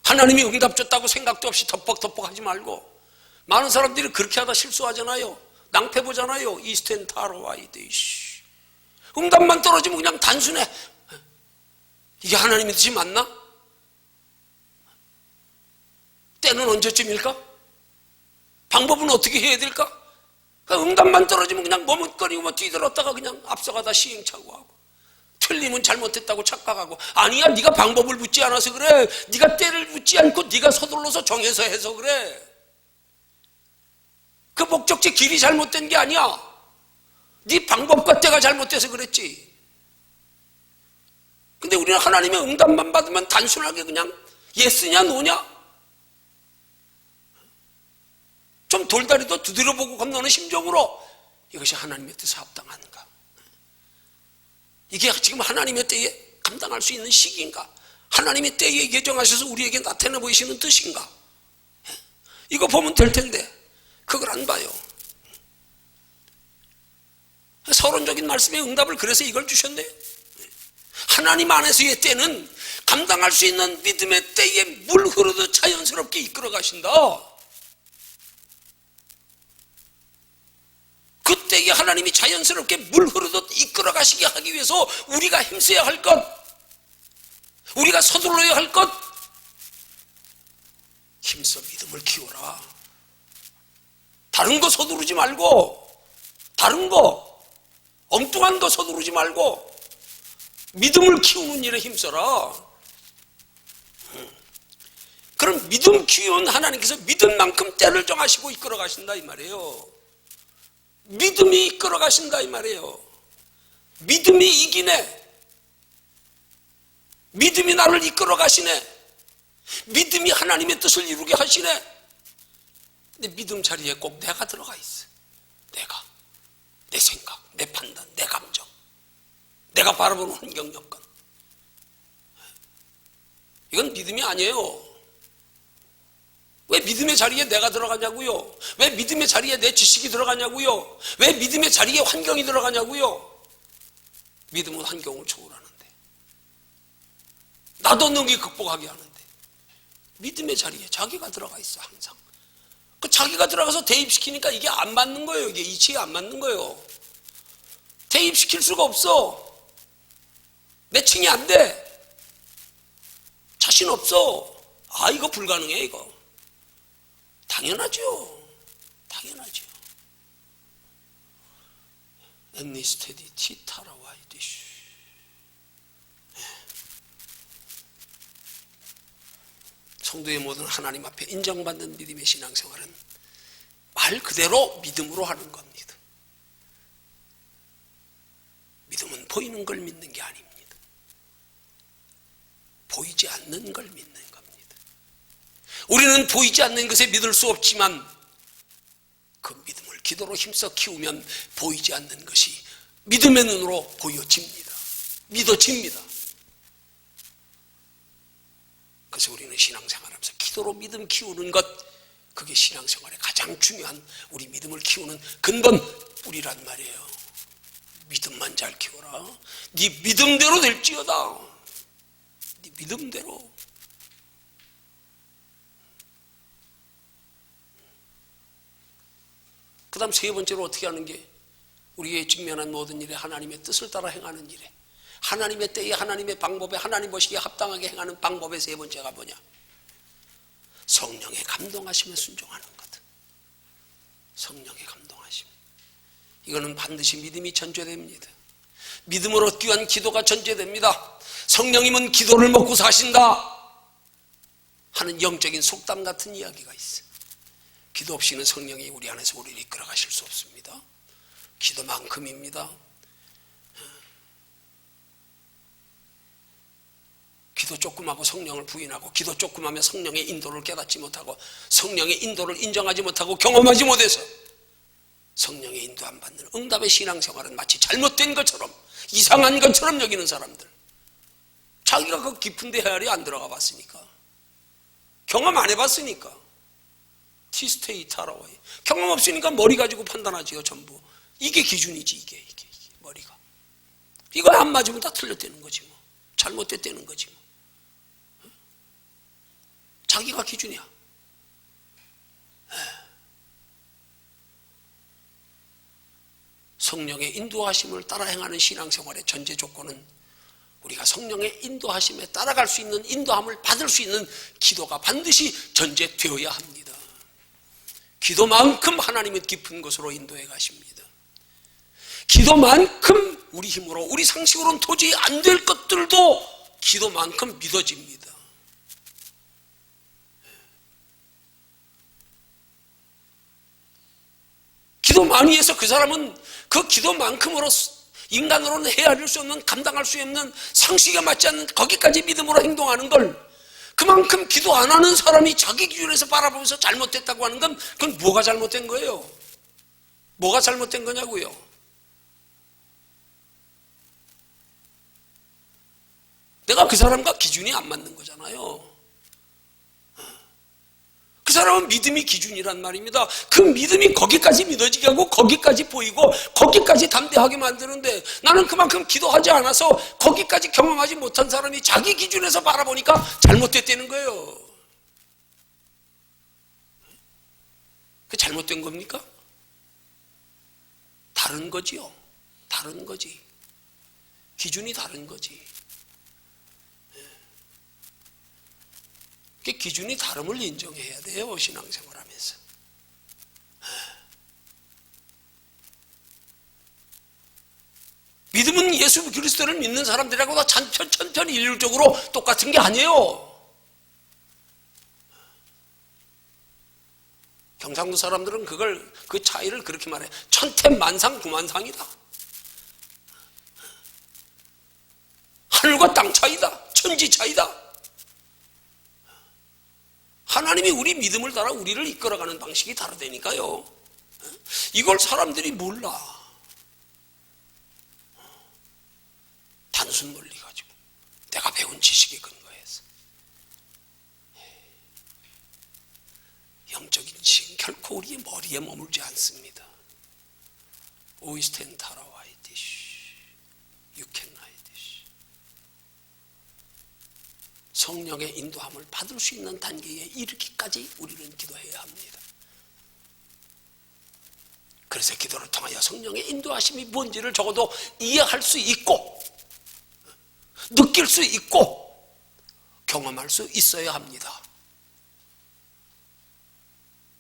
하나님이 응답 줬다고 생각도 없이 덮벅덮벅 하지 말고, 많은 사람들이 그렇게 하다 실수하잖아요. 낭패 보잖아요. 이스텐 타로와이데이시. 응답만 떨어지면 그냥 단순해. 이게 하나님의 뜻이 맞나? 때는 언제쯤일까? 방법은 어떻게 해야 될까? 응답만 떨어지면 그냥 머뭇거리고 뛰들었다가 그냥 앞서가다 시행착오하고, 틀리면 잘못했다고 착각하고, 아니야 네가 방법을 묻지 않아서 그래, 네가 때를 묻지 않고 네가 서둘러서 정해서 해서 그래. 그 목적지 길이 잘못된 게 아니야. 네 방법과 때가 잘못돼서 그랬지. 근데 우리는 하나님의 응답만 받으면 단순하게 그냥 예스냐 노냐, 좀 돌다리도 두드려보고 건너는 심정으로 이것이 하나님의 뜻에 합당한가, 이게 지금 하나님의 때에 감당할 수 있는 시기인가, 하나님의 때에 예정하셔서 우리에게 나타내 보이시는 뜻인가, 이거 보면 될 텐데 그걸 안 봐요. 서론적인 말씀의 응답을 그래서 이걸 주셨네요. 하나님 안에서의 때는 감당할 수 있는 믿음의 때에 물 흐르듯 자연스럽게 이끌어 가신다. 그 때에 하나님이 자연스럽게 물 흐르듯 이끌어 가시게 하기 위해서 우리가 힘써야 할 것, 우리가 서둘러야 할 것, 힘써 믿음을 키워라. 다른 거 서두르지 말고, 다른 거 엉뚱한 거 서두르지 말고 믿음을 키우는 일에 힘써라. 그럼 믿음 키운 하나님께서 믿은 만큼 때를 정하시고 이끌어 가신다 이 말이에요. 믿음이 이끌어 가신다 이 말이에요. 믿음이 이기네. 믿음이 나를 이끌어 가시네. 믿음이 하나님의 뜻을 이루게 하시네. 근데 믿음 자리에 꼭 내가 들어가 있어. 내가, 내 생각, 내 판단, 내 감정, 내가 바라보는 환경 여건, 이건 믿음이 아니에요. 왜 믿음의 자리에 내가 들어가냐고요? 왜 믿음의 자리에 내 지식이 들어가냐고요? 왜 믿음의 자리에 환경이 들어가냐고요? 믿음은 환경을 초월하는데, 나도 능히 극복하게 하는데, 믿음의 자리에 자기가 들어가 있어. 항상 그 자기가 들어가서 대입시키니까 이게 안 맞는 거예요. 이게 이치가 안 맞는 거예요. 대입시킬 수가 없어. 매칭이 안 돼. 자신 없어. 아, 이거 불가능해. 이거 당연하죠. 당연하죠. 엔니스테디 티타라와이디슈. 성도의 모든 하나님 앞에 인정받는 믿음의 신앙생활은 말 그대로 믿음으로 하는 겁니다. 믿음은 보이는 걸 믿는 게 아닙니다. 보이지 않는 걸 믿는 겁니다. 우리는 보이지 않는 것에 믿을 수 없지만 그 믿음을 기도로 힘써 키우면 보이지 않는 것이 믿음의 눈으로 보여집니다. 믿어집니다. 그래서 우리는 신앙생활하면서 기도로 믿음 키우는 것, 그게 신앙생활의 가장 중요한, 우리 믿음을 키우는 근본 뿌리란 말이에요. 믿음만 잘 키워라. 네 믿음대로 될지어다. 네 믿음대로. 그 다음 세 번째로 어떻게 하는 게, 우리의 직면한 모든 일에 하나님의 뜻을 따라 행하는 일에, 하나님의 때에 하나님의 방법에 하나님 보시기에 합당하게 행하는 방법의 세 번째가 뭐냐? 성령의 감동하심에 순종하는 것. 성령의 감동하심. 이거는 반드시 믿음이 전제됩니다. 믿음을 얻기 위한 기도가 전제됩니다. 성령님은 기도를 먹고 사신다 하는 영적인 속담 같은 이야기가 있어요. 기도 없이는 성령이 우리 안에서 우리를 이끌어 가실 수 없습니다. 기도만큼입니다. 기도 조금 하고 성령을 부인하고, 기도 조금 하면 성령의 인도를 깨닫지 못하고, 성령의 인도를 인정하지 못하고 경험하지 못해서 성령의 인도 안 받는 응답의 신앙생활은 마치 잘못된 것처럼, 이상한 것처럼 여기는 사람들. 자기가 그 깊은 데 헤아리 안 들어가 봤으니까, 경험 안 해봤으니까. 티스테이타라와이, 경험 없으니까 머리 가지고 판단하지요. 전부 이게 기준이지. 이게 머리가, 이거 안 맞으면 다 틀렸다는 거지 뭐, 잘못됐다는 거지 뭐. 자기가 기준이야. 성령의 인도하심을 따라 행하는 신앙생활의 전제 조건은 우리가 성령의 인도하심에 따라갈 수 있는, 인도함을 받을 수 있는 기도가 반드시 전제되어야 합니다. 기도만큼 하나님은 깊은 곳으로 인도해 가십니다. 기도만큼 우리 힘으로, 우리 상식으로는 도저히 안 될 것들도 기도만큼 믿어집니다. 기도 많이 해서 그 사람은 그 기도만큼으로 인간으로는 헤아릴 수 없는, 감당할 수 없는, 상식에 맞지 않는 거기까지 믿음으로 행동하는 걸, 그만큼 기도 안 하는 사람이 자기 기준에서 바라보면서 잘못됐다고 하는 건, 그건 뭐가 잘못된 거예요? 뭐가 잘못된 거냐고요? 내가 그 사람과 기준이 안 맞는 거잖아요. 그 사람은 믿음이 기준이란 말입니다. 그 믿음이 거기까지 믿어지게 하고 거기까지 보이고 거기까지 담대하게 만드는데, 나는 그만큼 기도하지 않아서 거기까지 경험하지 못한 사람이 자기 기준에서 바라보니까 잘못됐다는 거예요. 그게 잘못된 겁니까? 다른 거지요. 다른 거지. 기준이 다른 거지. 그 기준이 다름을 인정해야 돼요, 신앙생활하면서. 믿음은 예수 그리스도를 믿는 사람들하고 다 천편일률적으로 똑같은 게 아니에요. 경상도 사람들은 그 차이를 그렇게 말해. 천태만상 구만상이다. 하늘과 땅 차이다. 천지 차이다. 하나님이 우리 믿음을 따라 우리를 이끌어가는 방식이 다르다니까요. 이걸 사람들이 몰라. 단순 논리 가지고, 내가 배운 지식에 근거해서. 영적인 지식은 결코 우리의 머리에 머물지 않습니다. 오이스텐 타라와이디시 유캔나이디시. 성령의 인도함을 받을 수 있는 단계에 이르기까지 우리는 기도해야 합니다. 그래서 기도를 통하여 성령의 인도하심이 뭔지를 적어도 이해할 수 있고, 느낄 수 있고, 경험할 수 있어야 합니다.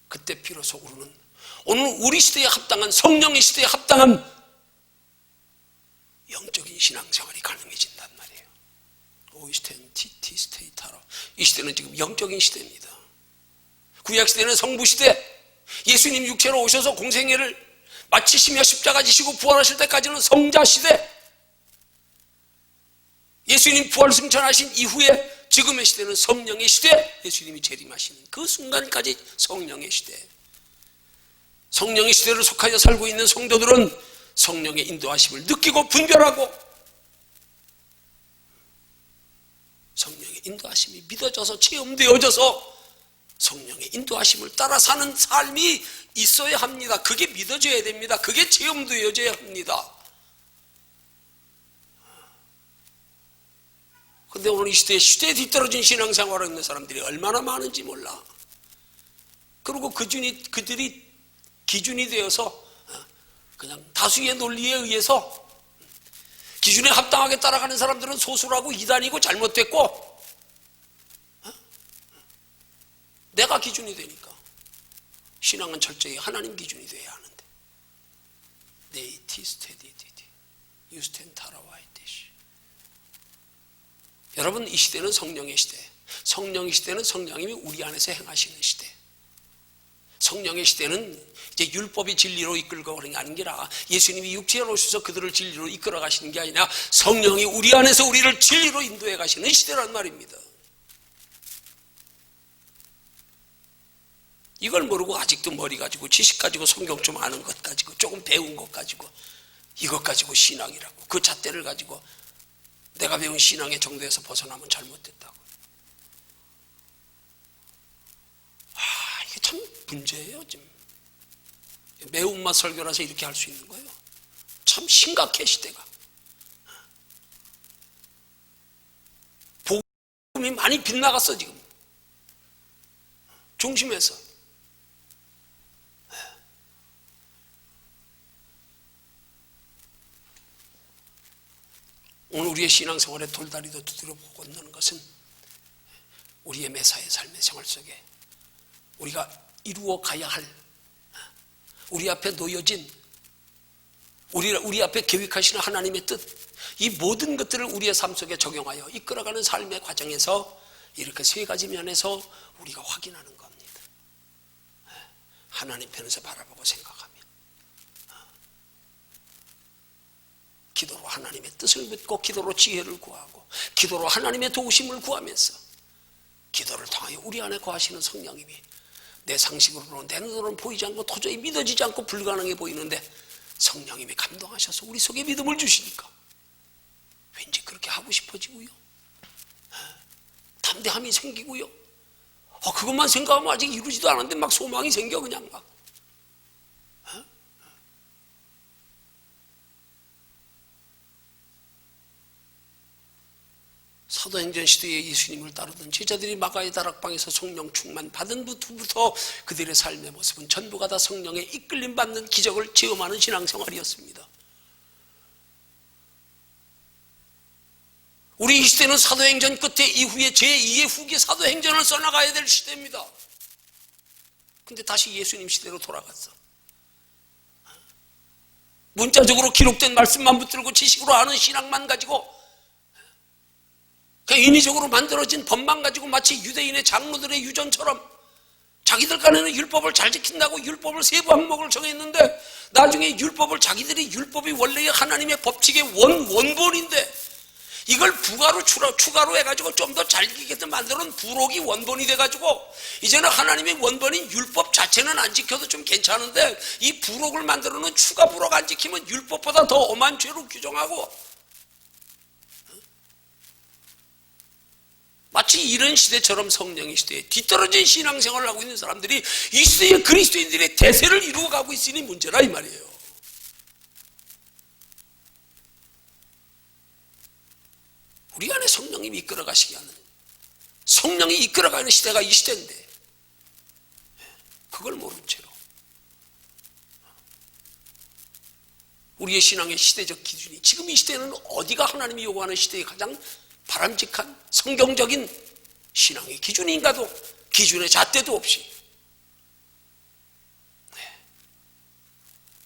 그때 비로소 우리는 오늘 우리 시대에 합당한, 성령의 시대에 합당한 영적인 신앙생활이 가능해진단 말이에요. 오이스텐 티티 스테이타로. 이 시대는 지금 영적인 시대입니다. 구약시대는 성부시대, 예수님 육체로 오셔서 공생애를 마치시며 십자가 지시고 부활하실 때까지는 성자시대, 예수님 부활 승천하신 이후에 지금의 시대는 성령의 시대, 예수님이 재림하시는 그 순간까지 성령의 시대. 성령의 시대를 속하여 살고 있는 성도들은 성령의 인도하심을 느끼고 분별하고, 성령의 인도하심이 믿어져서 체험되어져서 성령의 인도하심을 따라 사는 삶이 있어야 합니다. 그게 믿어져야 됩니다. 그게 체험되어져야 합니다. 근데 오늘 이 시대에 뒤떨어진 신앙생활을 하는 사람들이 얼마나 많은지 몰라. 그리고 그들이 기준이 되어서 그냥 다수의 논리에 의해서 기준에 합당하게 따라가는 사람들은 소수라고 이단이고 잘못됐고, 내가 기준이 되니까. 신앙은 철저히 하나님 기준이 돼야 하는데. 네이티 스테디디디 유스텐 타라와이디시. 여러분, 이 시대는 성령의 시대. 성령의 시대는 성령님이 우리 안에서 행하시는 시대. 성령의 시대는 이제 율법이 진리로 이끌고 가는 게 아니라, 예수님이 육체에 오셔서 그들을 진리로 이끌어 가시는 게 아니라 성령이 우리 안에서 우리를 진리로 인도해 가시는 시대란 말입니다. 이걸 모르고 아직도 머리 가지고, 지식 가지고, 성경 좀 아는 것 가지고, 조금 배운 것 가지고, 이것 가지고 신앙이라고, 그 잣대를 가지고 내가 배운 신앙의 정도에서 벗어나면 잘못됐다고. 이게 참 문제예요. 지금 매운맛 설교라서 이렇게 할 수 있는 거예요. 참 심각해, 시대가. 복음이 많이 빗나갔어 지금, 중심에서. 오늘 우리의 신앙생활의 돌다리도 두드려 보는 것은 우리의 매사의 삶의 생활 속에 우리가 이루어 가야 할, 우리 앞에 놓여진 우리 앞에 계획하시는 하나님의 뜻, 이 모든 것들을 우리의 삶 속에 적용하여 이끌어가는 삶의 과정에서 이렇게 세 가지 면에서 우리가 확인하는 겁니다. 하나님 편에서 바라보고 생각하며, 기도로 하나님의 뜻을 묻고, 기도로 지혜를 구하고, 기도로 하나님의 도우심을 구하면서, 기도를 통하여 우리 안에 거하시는 성령님이 내 상식으로는, 내 눈으로는 보이지 않고 도저히 믿어지지 않고 불가능해 보이는데 성령님이 감동하셔서 우리 속에 믿음을 주시니까 왠지 그렇게 하고 싶어지고요, 담대함이 생기고요, 그것만 생각하면 아직 이루지도 않았는데 막 소망이 생겨. 그냥 막 사도행전 시대에 예수님을 따르던 제자들이 마가의 다락방에서 성령 충만 받은 부터 그들의 삶의 모습은 전부가 다 성령에 이끌림 받는 기적을 체험하는 신앙생활이었습니다. 우리 이 시대는 사도행전 끝에 이후에 제2의 후기 사도행전을 써나가야 될 시대입니다. 근데 다시 예수님 시대로 돌아갔어. 문자적으로 기록된 말씀만 붙들고 지식으로 아는 신앙만 가지고, 그냥 인위적으로 만들어진 법만 가지고 마치 유대인의 장로들의 유전처럼 자기들 간에는 율법을 잘 지킨다고 율법을 세부 항목을 정했는데, 나중에 율법을, 자기들이 율법이 원래의 하나님의 법칙의 원본인데 이걸 부가로 추가로 해가지고 좀 더 잘 지키게 만들어놓은 부록이 원본이 돼가지고 이제는 하나님의 원본인 율법 자체는 안 지켜도 좀 괜찮은데 이 부록을 만들어놓은 추가 부록 안 지키면 율법보다 더 엄한 죄로 규정하고, 마치 이런 시대처럼 성령의 시대에 뒤떨어진 신앙생활을 하고 있는 사람들이 이 시대의 그리스도인들의 대세를 이루어가고 있으니 문제라 이 말이에요. 우리 안에 성령님이 이끌어가시게 하는, 성령이 이끌어가는 시대가 이 시대인데 그걸 모른 채로 우리의 신앙의 시대적 기준이, 지금 이 시대는 어디가 하나님이 요구하는 시대의 가장 바람직한 성경적인 신앙의 기준인가도, 기준의 잣대도 없이,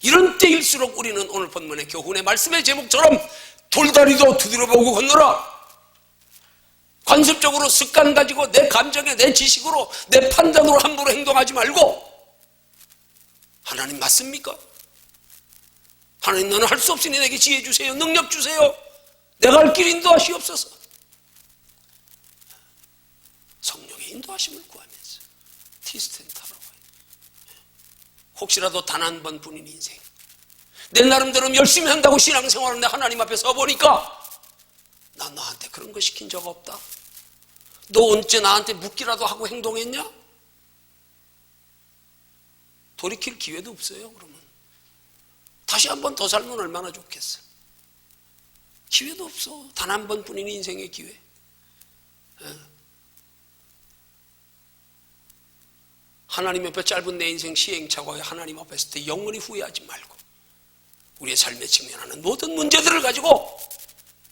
이런 때일수록 우리는 오늘 본문의 교훈의 말씀의 제목처럼 돌다리도 두드려보고 건너라, 관습적으로 습관 가지고 내 감정에, 내 지식으로, 내 판단으로 함부로 행동하지 말고, 하나님 맞습니까? 하나님 너는 할 수 없으니 내게 지혜 주세요, 능력 주세요, 내가 할 길 인도하시옵소서. 성령의 인도하심을 구하면서 티스텐타라고, 혹시라도 단 한 번뿐인 인생, 내 나름대로 열심히 한다고 신앙생활을 내 하나님 앞에 서보니까 난 너한테 그런 거 시킨 적 없다, 너 언제 나한테 묻기라도 하고 행동했냐? 돌이킬 기회도 없어요. 그러면 다시 한 번 더 살면 얼마나 좋겠어. 기회도 없어. 단 한 번뿐인 인생의 기회. 하나님 옆에 짧은 내 인생 시행착오에 하나님 앞에 있을 때 영원히 후회하지 말고 우리의 삶에 직면하는 모든 문제들을 가지고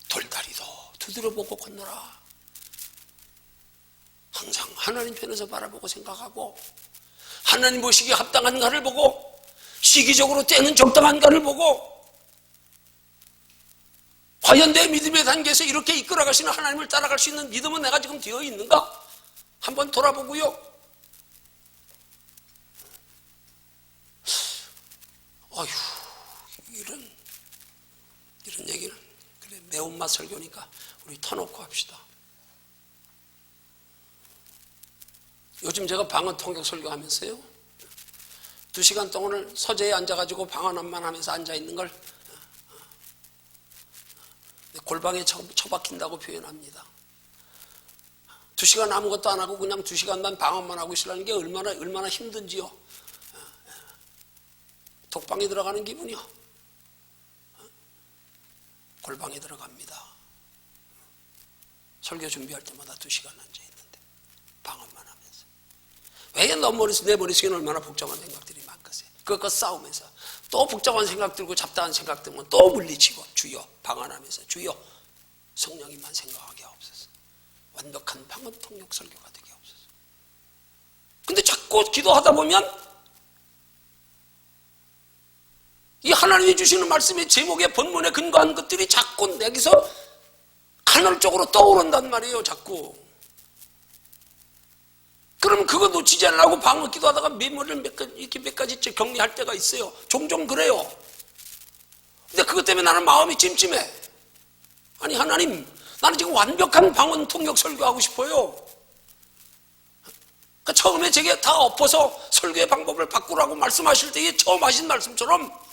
돌다리도 두드려보고 건너라. 항상 하나님 편에서 바라보고 생각하고, 하나님 보시기에 합당한가를 보고, 시기적으로 때는 적당한가를 보고, 과연 내 믿음의 단계에서 이렇게 이끌어가시는 하나님을 따라갈 수 있는 믿음은 내가 지금 되어 있는가? 한번 돌아보고요. 어휴, 이런 얘기는, 그래, 매운맛 설교니까 우리 터놓고 합시다. 요즘 제가 방언 통역 설교하면서요, 2시간 동안을 서재에 앉아가지고 방언만 하면서 앉아있는 걸 골방에 처박힌다고 표현합니다. 2시간 아무것도 안 하고 그냥 2시간만 방언만 하고 있으라는 게 얼마나 힘든지요. 독방에 들어가는 기분이요. 골방에 들어갑니다. 설교 준비할 때마다 2시간 앉아있는데 방언만 하면서. 왜 내 머릿속에는 얼마나 복잡한 생각들이 많겠어요. 그것과 싸우면서 또 복잡한 생각 들고 잡다한 생각 들면 또 물리치고, 주여 방언하면서 주여 성령님만 생각하게 하옵소서. 완벽한 방언 통역 설교가 되게 하옵소서. 근데 자꾸 기도하다 보면 이 하나님이 주시는 말씀의 제목의 본문에 근거한 것들이 자꾸 내게서 간헐적으로 떠오른단 말이에요. 자꾸. 그럼 그거 놓치지 않으려고 방어 기도하다가 메모를 이렇게 몇 가지째 정리할 때가 있어요. 종종 그래요. 근데 그것 때문에 나는 마음이 찜찜해. 아니 하나님, 나는 지금 완벽한 방언 통역 설교하고 싶어요. 그러니까 처음에 제게 다 엎어서 설교의 방법을 바꾸라고 말씀하실 때에 처음 하신 말씀처럼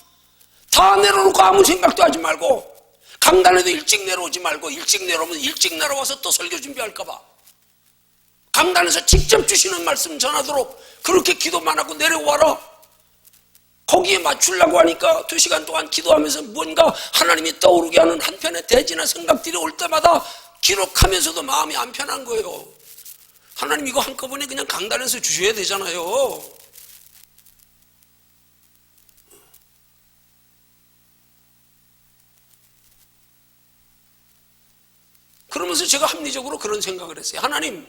다 내려놓고 아무 생각도 하지 말고, 강단에도 일찍 내려오지 말고, 일찍 내려오면 일찍 내려와서 또 설교 준비할까 봐 강단에서 직접 주시는 말씀 전하도록 그렇게 기도만 하고 내려와라. 거기에 맞추려고 하니까 2시간 동안 기도하면서 뭔가 하나님이 떠오르게 하는 한편의 대지나 생각들이 올 때마다 기록하면서도 마음이 안 편한 거예요. 하나님 이거 한꺼번에 그냥 강단에서 주셔야 되잖아요. 그러면서 제가 합리적으로 그런 생각을 했어요. 하나님,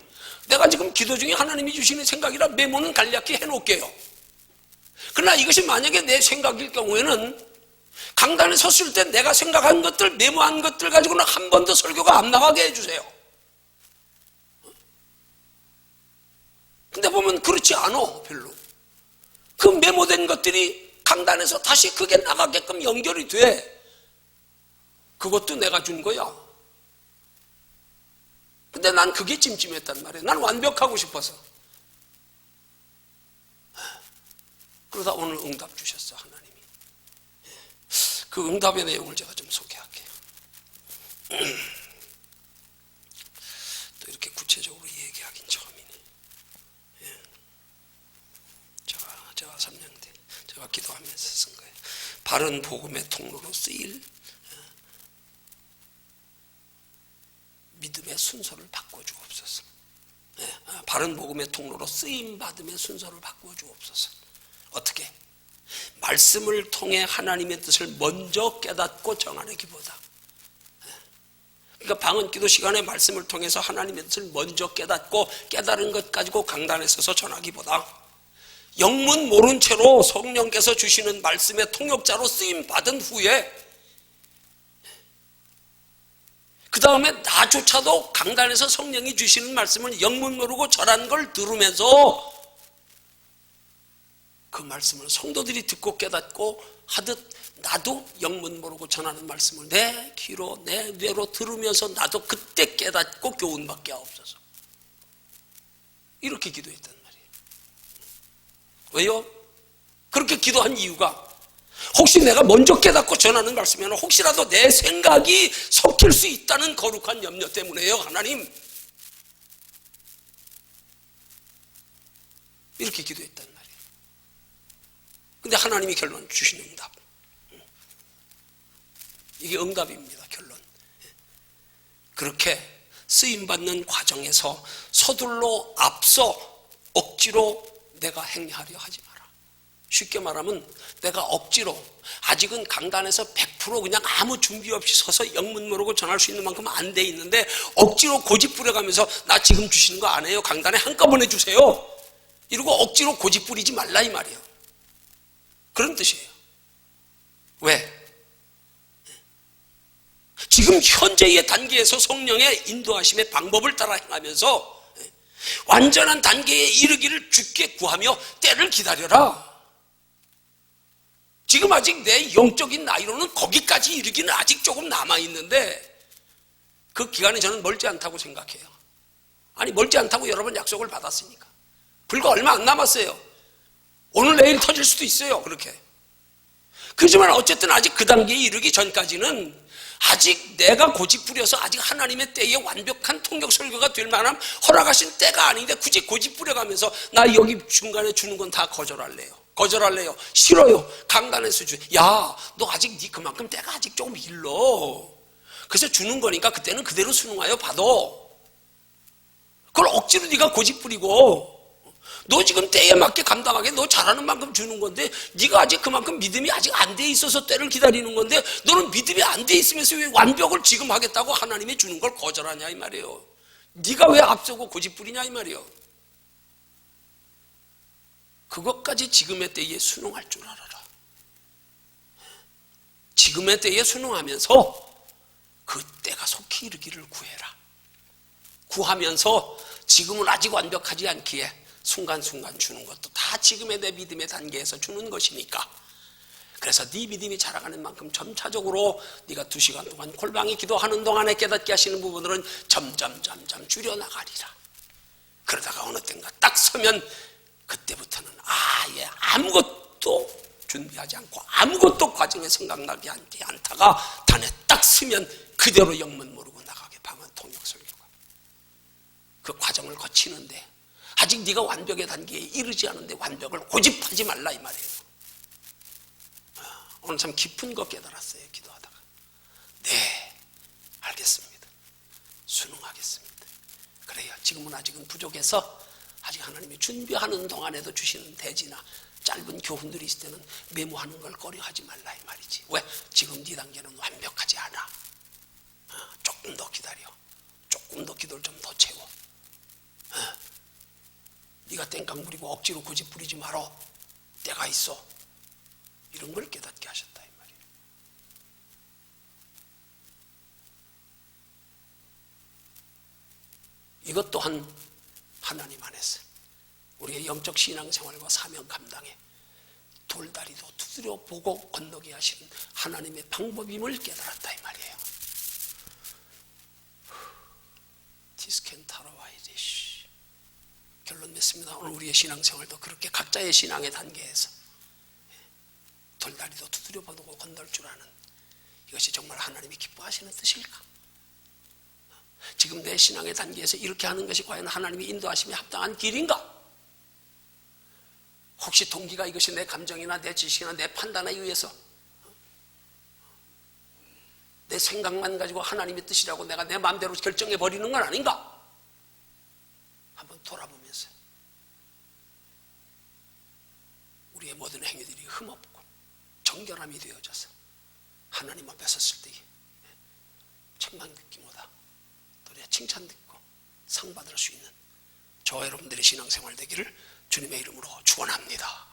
내가 지금 기도 중에 하나님이 주시는 생각이라 메모는 간략히 해놓을게요. 그러나 이것이 만약에 내 생각일 경우에는 강단에 섰을 때 내가 생각한 것들, 메모한 것들 가지고는 한 번도 설교가 안 나가게 해주세요. 근데 보면 그렇지 않아, 별로. 그 메모된 것들이 강단에서 다시 그게 나가게끔 연결이 돼. 그것도 내가 준 거야. 근데 난 그게 찜찜했단 말이에요. 난 완벽하고 싶어서. 그러다 오늘 응답 주셨어, 하나님이. 그 응답의 내용을 제가 좀 소개할게요. 또 이렇게 구체적으로 얘기하긴 처음이네. 제가 3년 때 제가 기도하면서 쓴 거예요. 바른 복음의 통로로 쓰일 믿음의 순서를 바꿔주옵소서. 바른 복음의 통로로 쓰임받음의 순서를 바꿔주옵소서. 어떻게? 말씀을 통해 하나님의 뜻을 먼저 깨닫고 전하기보다. 그러니까 방언기도 시간에 말씀을 통해서 하나님의 뜻을 먼저 깨닫고 깨달은 것 가지고 강단에 서서 전하기보다 영문 모른 채로 성령께서 주시는 말씀의 통역자로 쓰임받은 후에 그 다음에 나조차도 강단에서 성령이 주시는 말씀을 영문 모르고 전한 걸 들으면서 그 말씀을 성도들이 듣고 깨닫고 하듯 나도 영문 모르고 전하는 말씀을 내 귀로 내 뇌로 들으면서 나도 그때 깨닫고 교훈받게 하옵소서. 이렇게 기도했단 말이에요. 왜요? 그렇게 기도한 이유가 혹시 내가 먼저 깨닫고 전하는 말씀이면 혹시라도 내 생각이 섞일 수 있다는 거룩한 염려 때문에요. 하나님, 이렇게 기도했단 말이에요. 근데 하나님이 결론 주신 응답, 이게 응답입니다. 결론. 그렇게 쓰임받는 과정에서 서둘러 앞서 억지로 내가 행하려 하지 마라. 쉽게 말하면 내가 억지로 아직은 강단에서 100% 그냥 아무 준비 없이 서서 영문 모르고 전할 수 있는 만큼 안 돼 있는데 억지로 고집 부려가면서 나 지금 주시는 거 안 해요. 강단에 한꺼번에 주세요. 이러고 억지로 고집 부리지 말라 이 말이에요. 그런 뜻이에요. 왜? 지금 현재의 단계에서 성령의 인도하심의 방법을 따라 행하면서 완전한 단계에 이르기를 주께 구하며 때를 기다려라. 지금 아직 내 영적인 나이로는 거기까지 이르기는 아직 조금 남아있는데 그 기간이 저는 멀지 않다고 생각해요. 아니 멀지 않다고 여러 번 약속을 받았으니까. 불과 얼마 안 남았어요. 오늘 내일 터질 수도 있어요. 그렇게. 그렇지만 어쨌든 아직 그 단계에 이르기 전까지는 아직 내가 고집 부려서 아직 하나님의 때에 완벽한 통역 설교가 될 만한 허락하신 때가 아닌데 굳이 고집 부려가면서 나 여기 중간에 주는 건 다 거절할래요. 싫어요. 강단에서 야, 너 아직 네 그만큼 때가 아직 조금 일러. 그래서 주는 거니까 그때는 그대로 순응하여 받아. 그걸 억지로 네가 고집 부리고 너 지금 때에 맞게 감당하게 너 잘하는 만큼 주는 건데 네가 아직 그만큼 믿음이 아직 안 돼 있어서 때를 기다리는 건데 너는 믿음이 안 돼 있으면서 왜 완벽을 지금 하겠다고 하나님이 주는 걸 거절하냐 이 말이에요. 네가 왜 앞서고 고집 부리냐 이 말이에요. 그것까지 지금의 때에 순응할 줄 알아라. 지금의 때에 순응하면서 그 때가 속히 이르기를 구해라. 구하면서 지금은 아직 완벽하지 않기에 순간순간 주는 것도 다 지금의 내 믿음의 단계에서 주는 것이니까, 그래서 네 믿음이 자라가는 만큼 점차적으로 네가 2시간 동안 골방에 기도하는 동안에 깨닫게 하시는 부분들은 점점 줄여나가리라. 그러다가 어느 땐가 딱 서면 그때부터는 아예 아무것도 준비하지 않고 아무것도 과정에 생각나게 하지 않다가 단에 딱 서면 그대로 영문 모르고 나가게 방언 통역 설교가. 그 과정을 거치는데 아직 네가 완벽의 단계에 이르지 않은데 완벽을 고집하지 말라 이 말이에요. 오늘 참 깊은 거 깨달았어요. 기도하다가. 네, 알겠습니다. 순응하겠습니다. 그래요. 지금은 아직은 부족해서 아직 하나님이 준비하는 동안에도 주시는 대지나 짧은 교훈들이 있을 때는 메모하는 걸 꺼려하지 말라 이 말이지. 왜? 지금 네 단계는 완벽하지 않아. 조금 더 기다려. 조금 더 기도를 좀 더 채워. 네가 땡깡 부리고 억지로 고집 부리지 말어. 때가 있어. 이런 걸 깨닫게 하셨다 이 말이에요. 이것 또한 하나님 안에서 우리의 영적 신앙생활과 사명 감당에 돌다리도 두드려 보고 건너게 하시는 하나님의 방법임을 깨달았다 이 말이에요. 디스켄타라와이데시. 결론 맺습니다. 오늘 우리의 신앙생활도 그렇게 각자의 신앙의 단계에서 돌다리도 두드려 보고 건널 줄 아는, 이것이 정말 하나님이 기뻐하시는 뜻일까? 지금 내 신앙의 단계에서 이렇게 하는 것이 과연 하나님이 인도하심에 합당한 길인가? 혹시 동기가 이것이 내 감정이나 내 지식이나 내 판단에 의해서 내 생각만 가지고 하나님의 뜻이라고 내가 내 마음대로 결정해 버리는 건 아닌가? 한번 돌아보면서 우리의 모든 행위들이 흠없고 정결함이 되어져서 하나님 앞에 섰을 때 책망 듣기보다 또 칭찬 듣고 상 받을 수 있는 저와 여러분들의 신앙생활 되기를 주님의 이름으로 축원합니다.